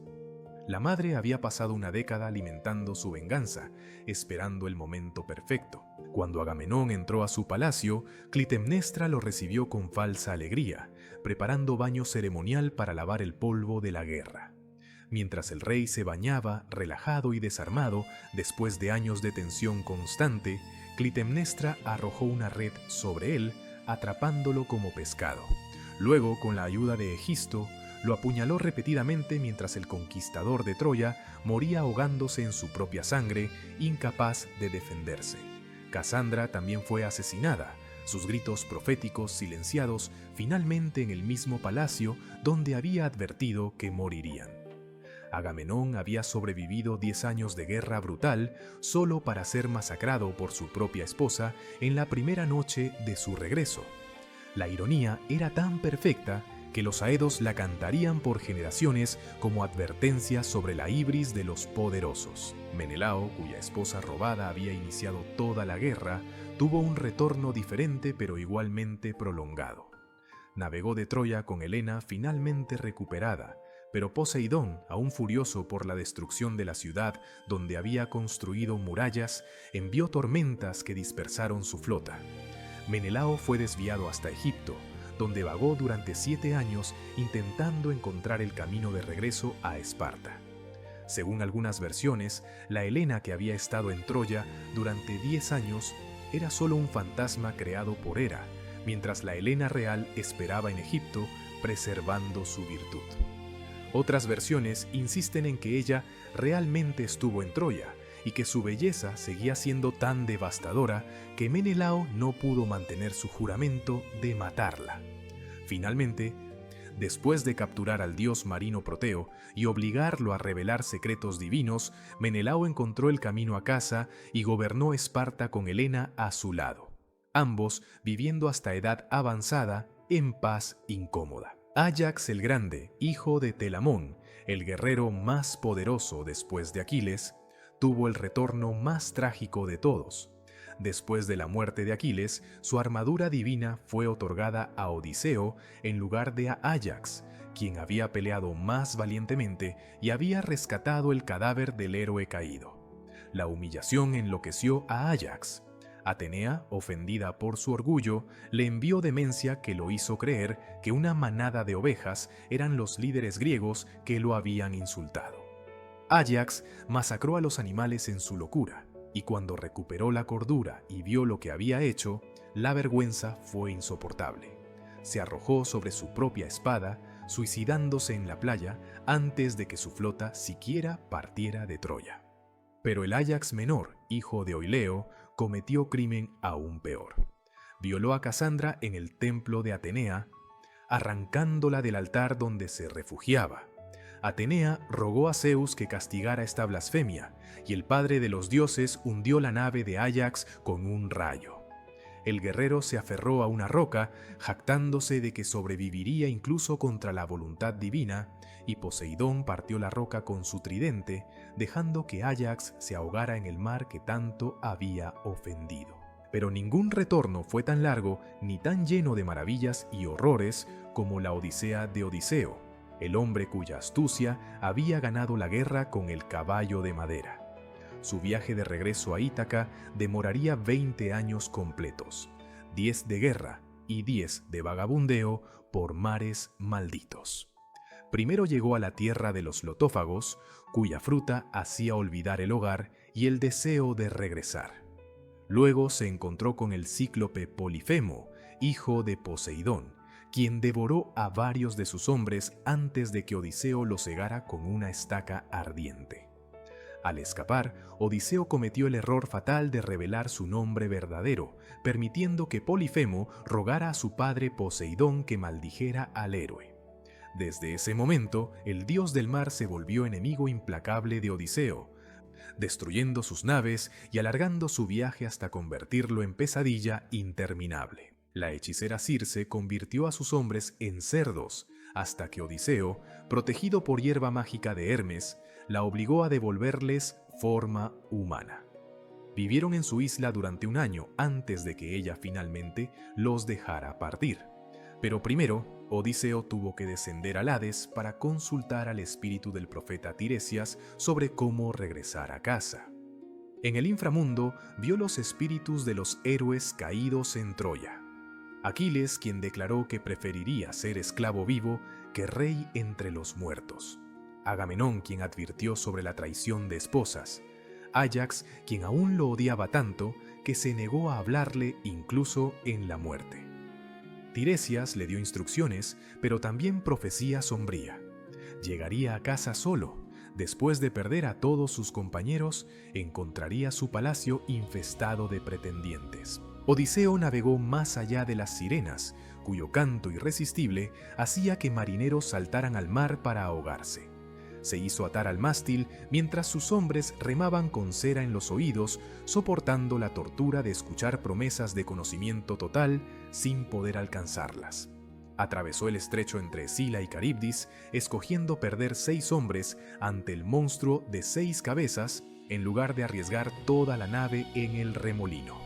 La madre había pasado una década alimentando su venganza, esperando el momento perfecto. Cuando Agamenón entró a su palacio, Clitemnestra lo recibió con falsa alegría, preparando baño ceremonial para lavar el polvo de la guerra. Mientras el rey se bañaba, relajado y desarmado, después de años de tensión constante, Clitemnestra arrojó una red sobre él, atrapándolo como pescado. Luego, con la ayuda de Egisto, lo apuñaló repetidamente mientras el conquistador de Troya moría ahogándose en su propia sangre, incapaz de defenderse. Casandra también fue asesinada, sus gritos proféticos silenciados finalmente en el mismo palacio donde había advertido que morirían. Agamenón había sobrevivido 10 años de guerra brutal solo para ser masacrado por su propia esposa en la primera noche de su regreso. La ironía era tan perfecta que los aedos la cantarían por generaciones como advertencia sobre la ibris de los poderosos. Menelao, cuya esposa robada había iniciado toda la guerra, tuvo un retorno diferente pero igualmente prolongado. Navegó de Troya con Helena finalmente recuperada, pero Poseidón, aún furioso por la destrucción de la ciudad donde había construido murallas, envió tormentas que dispersaron su flota. Menelao fue desviado hasta Egipto, donde vagó durante 7 años intentando encontrar el camino de regreso a Esparta. Según algunas versiones, la Helena que había estado en Troya durante 10 años era solo un fantasma creado por Hera, mientras la Helena real esperaba en Egipto, preservando su virtud. Otras versiones insisten en que ella realmente estuvo en Troya y que su belleza seguía siendo tan devastadora que Menelao no pudo mantener su juramento de matarla. Finalmente, después de capturar al dios marino Proteo y obligarlo a revelar secretos divinos, Menelao encontró el camino a casa y gobernó Esparta con Helena a su lado, ambos viviendo hasta edad avanzada en paz incómoda. Áyax el Grande, hijo de Telamón, el guerrero más poderoso después de Aquiles, tuvo el retorno más trágico de todos. Después de la muerte de Aquiles, su armadura divina fue otorgada a Odiseo en lugar de a Áyax, quien había peleado más valientemente y había rescatado el cadáver del héroe caído. La humillación enloqueció a Áyax. Atenea, ofendida por su orgullo, le envió demencia que lo hizo creer que una manada de ovejas eran los líderes griegos que lo habían insultado. Áyax masacró a los animales en su locura, y cuando recuperó la cordura y vio lo que había hecho, la vergüenza fue insoportable. Se arrojó sobre su propia espada, suicidándose en la playa antes de que su flota siquiera partiera de Troya. Pero el Áyax menor, hijo de Oileo, cometió crimen aún peor. Violó a Casandra en el templo de Atenea, arrancándola del altar donde se refugiaba. Atenea rogó a Zeus que castigara esta blasfemia, y el padre de los dioses hundió la nave de Áyax con un rayo. El guerrero se aferró a una roca, jactándose de que sobreviviría incluso contra la voluntad divina, y Poseidón partió la roca con su tridente, dejando que Áyax se ahogara en el mar que tanto había ofendido. Pero ningún retorno fue tan largo ni tan lleno de maravillas y horrores como la Odisea de Odiseo, el hombre cuya astucia había ganado la guerra con el caballo de madera. Su viaje de regreso a Ítaca demoraría 20 años completos, 10 de guerra y 10 de vagabundeo por mares malditos. Primero llegó a la tierra de los lotófagos, cuya fruta hacía olvidar el hogar y el deseo de regresar. Luego se encontró con el cíclope Polifemo, hijo de Poseidón, quien devoró a varios de sus hombres antes de que Odiseo lo cegara con una estaca ardiente. Al escapar, Odiseo cometió el error fatal de revelar su nombre verdadero, permitiendo que Polifemo rogara a su padre Poseidón que maldijera al héroe. Desde ese momento, el dios del mar se volvió enemigo implacable de Odiseo, destruyendo sus naves y alargando su viaje hasta convertirlo en pesadilla interminable. La hechicera Circe convirtió a sus hombres en cerdos, hasta que Odiseo, protegido por hierba mágica de Hermes, la obligó a devolverles forma humana. Vivieron en su isla durante un año antes de que ella finalmente los dejara partir. Pero primero, Odiseo tuvo que descender al Hades para consultar al espíritu del profeta Tiresias sobre cómo regresar a casa. En el inframundo vio los espíritus de los héroes caídos en Troya. Aquiles, quien declaró que preferiría ser esclavo vivo que rey entre los muertos. Agamenón, quien advirtió sobre la traición de esposas. Áyax, quien aún lo odiaba tanto que se negó a hablarle incluso en la muerte. Tiresias le dio instrucciones, pero también profecía sombría. Llegaría a casa solo. Después de perder a todos sus compañeros, encontraría su palacio infestado de pretendientes. Odiseo navegó más allá de las sirenas, cuyo canto irresistible hacía que marineros saltaran al mar para ahogarse. Se hizo atar al mástil mientras sus hombres remaban con cera en los oídos, soportando la tortura de escuchar promesas de conocimiento total sin poder alcanzarlas. Atravesó el estrecho entre Escila y Caribdis, escogiendo perder 6 hombres ante el monstruo de 6 cabezas en lugar de arriesgar toda la nave en el remolino.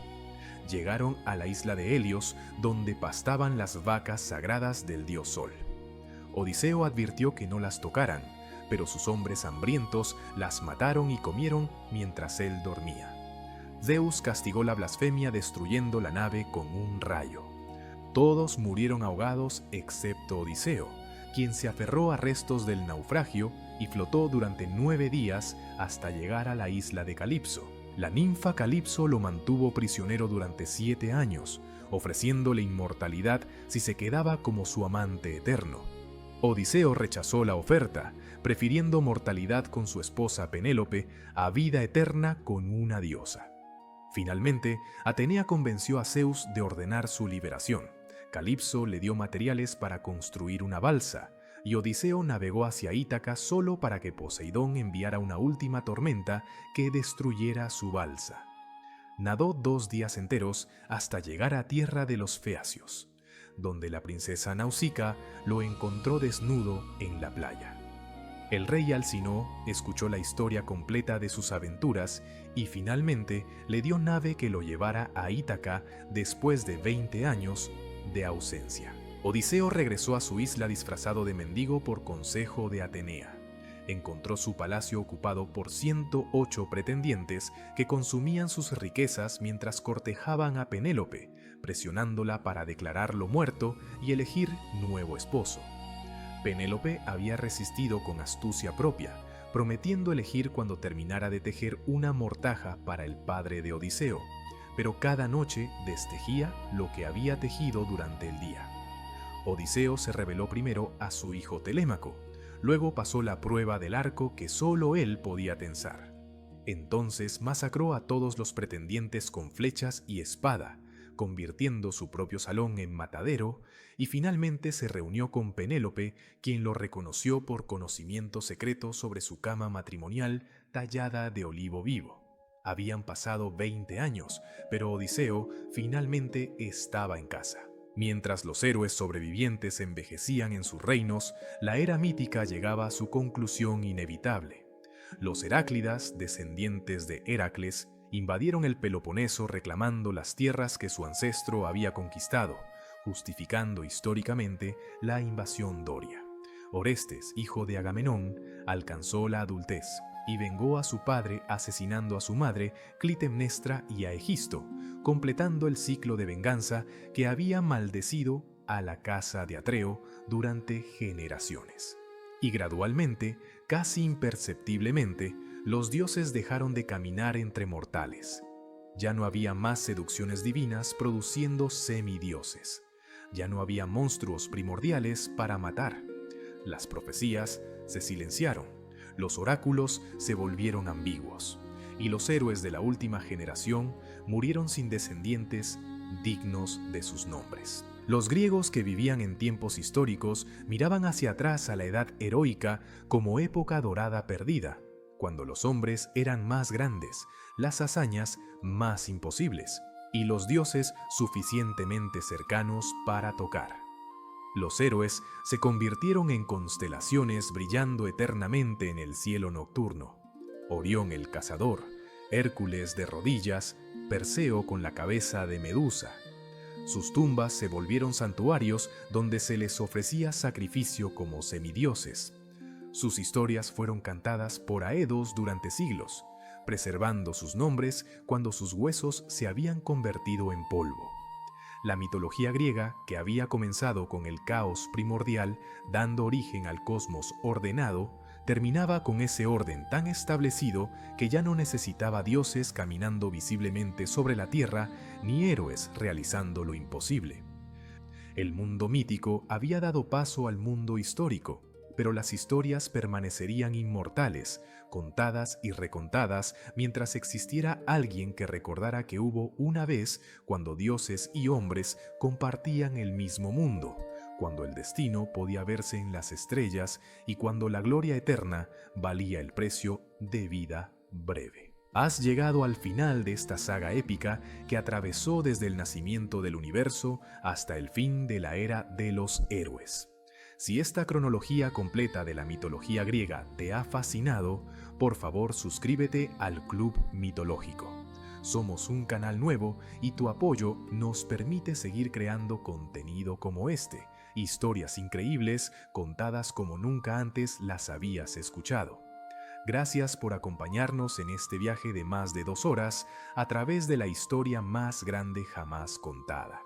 Llegaron a la isla de Helios, donde pastaban las vacas sagradas del dios Sol. Odiseo advirtió que no las tocaran, pero sus hombres hambrientos las mataron y comieron mientras él dormía. Zeus castigó la blasfemia destruyendo la nave con un rayo. Todos murieron ahogados excepto Odiseo, quien se aferró a restos del naufragio y flotó durante 9 días hasta llegar a la isla de Calipso. La ninfa Calipso lo mantuvo prisionero durante 7 años, ofreciéndole inmortalidad si se quedaba como su amante eterno. Odiseo rechazó la oferta, prefiriendo mortalidad con su esposa Penélope a vida eterna con una diosa. Finalmente, Atenea convenció a Zeus de ordenar su liberación. Calipso le dio materiales para construir una balsa, y Odiseo navegó hacia Ítaca solo para que Poseidón enviara una última tormenta que destruyera su balsa. Nadó 2 días enteros hasta llegar a tierra de los Feacios, donde la princesa Nausica lo encontró desnudo en la playa. El rey Alcinoo escuchó la historia completa de sus aventuras y finalmente le dio nave que lo llevara a Ítaca después de 20 años de ausencia. Odiseo regresó a su isla disfrazado de mendigo por consejo de Atenea. Encontró su palacio ocupado por 108 pretendientes que consumían sus riquezas mientras cortejaban a Penélope, presionándola para declararlo muerto y elegir nuevo esposo. Penélope había resistido con astucia propia, prometiendo elegir cuando terminara de tejer una mortaja para el padre de Odiseo, pero cada noche destejía lo que había tejido durante el día. Odiseo se reveló primero a su hijo Telémaco, luego pasó la prueba del arco que solo él podía tensar. Entonces masacró a todos los pretendientes con flechas y espada, convirtiendo su propio salón en matadero, y finalmente se reunió con Penélope, quien lo reconoció por conocimiento secreto sobre su cama matrimonial tallada de olivo vivo. Habían pasado 20 años, pero Odiseo finalmente estaba en casa. Mientras los héroes sobrevivientes envejecían en sus reinos, la era mítica llegaba a su conclusión inevitable. Los Heráclidas, descendientes de Heracles, invadieron el Peloponeso reclamando las tierras que su ancestro había conquistado, justificando históricamente la invasión doria. Orestes, hijo de Agamenón, alcanzó la adultez y vengó a su padre asesinando a su madre Clitemnestra y a Egisto, completando el ciclo de venganza que había maldecido a la casa de Atreo durante generaciones. Y gradualmente, casi imperceptiblemente, los dioses dejaron de caminar entre mortales. Ya no había más seducciones divinas produciendo semidioses. Ya no había monstruos primordiales para matar. Las profecías se silenciaron, los oráculos se volvieron ambiguos, y los héroes de la última generación murieron sin descendientes dignos de sus nombres. Los griegos que vivían en tiempos históricos miraban hacia atrás a la edad heroica como época dorada perdida, cuando los hombres eran más grandes, las hazañas más imposibles, y los dioses suficientemente cercanos para tocar. Los héroes se convirtieron en constelaciones brillando eternamente en el cielo nocturno. Orión el cazador, Hércules de rodillas, Perseo con la cabeza de Medusa. Sus tumbas se volvieron santuarios donde se les ofrecía sacrificio como semidioses. Sus historias fueron cantadas por aedos durante siglos, preservando sus nombres cuando sus huesos se habían convertido en polvo. La mitología griega, que había comenzado con el caos primordial, dando origen al cosmos ordenado, terminaba con ese orden tan establecido que ya no necesitaba dioses caminando visiblemente sobre la tierra ni héroes realizando lo imposible. El mundo mítico había dado paso al mundo histórico, pero las historias permanecerían inmortales, contadas y recontadas mientras existiera alguien que recordara que hubo una vez cuando dioses y hombres compartían el mismo mundo, cuando el destino podía verse en las estrellas y cuando la gloria eterna valía el precio de vida breve. Has llegado al final de esta saga épica que atravesó desde el nacimiento del universo hasta el fin de la era de los héroes. Si esta cronología completa de la mitología griega te ha fascinado, por favor suscríbete al Club Mitológico. Somos un canal nuevo y tu apoyo nos permite seguir creando contenido como este, historias increíbles contadas como nunca antes las habías escuchado. Gracias por acompañarnos en este viaje de más de 2 horas a través de la historia más grande jamás contada.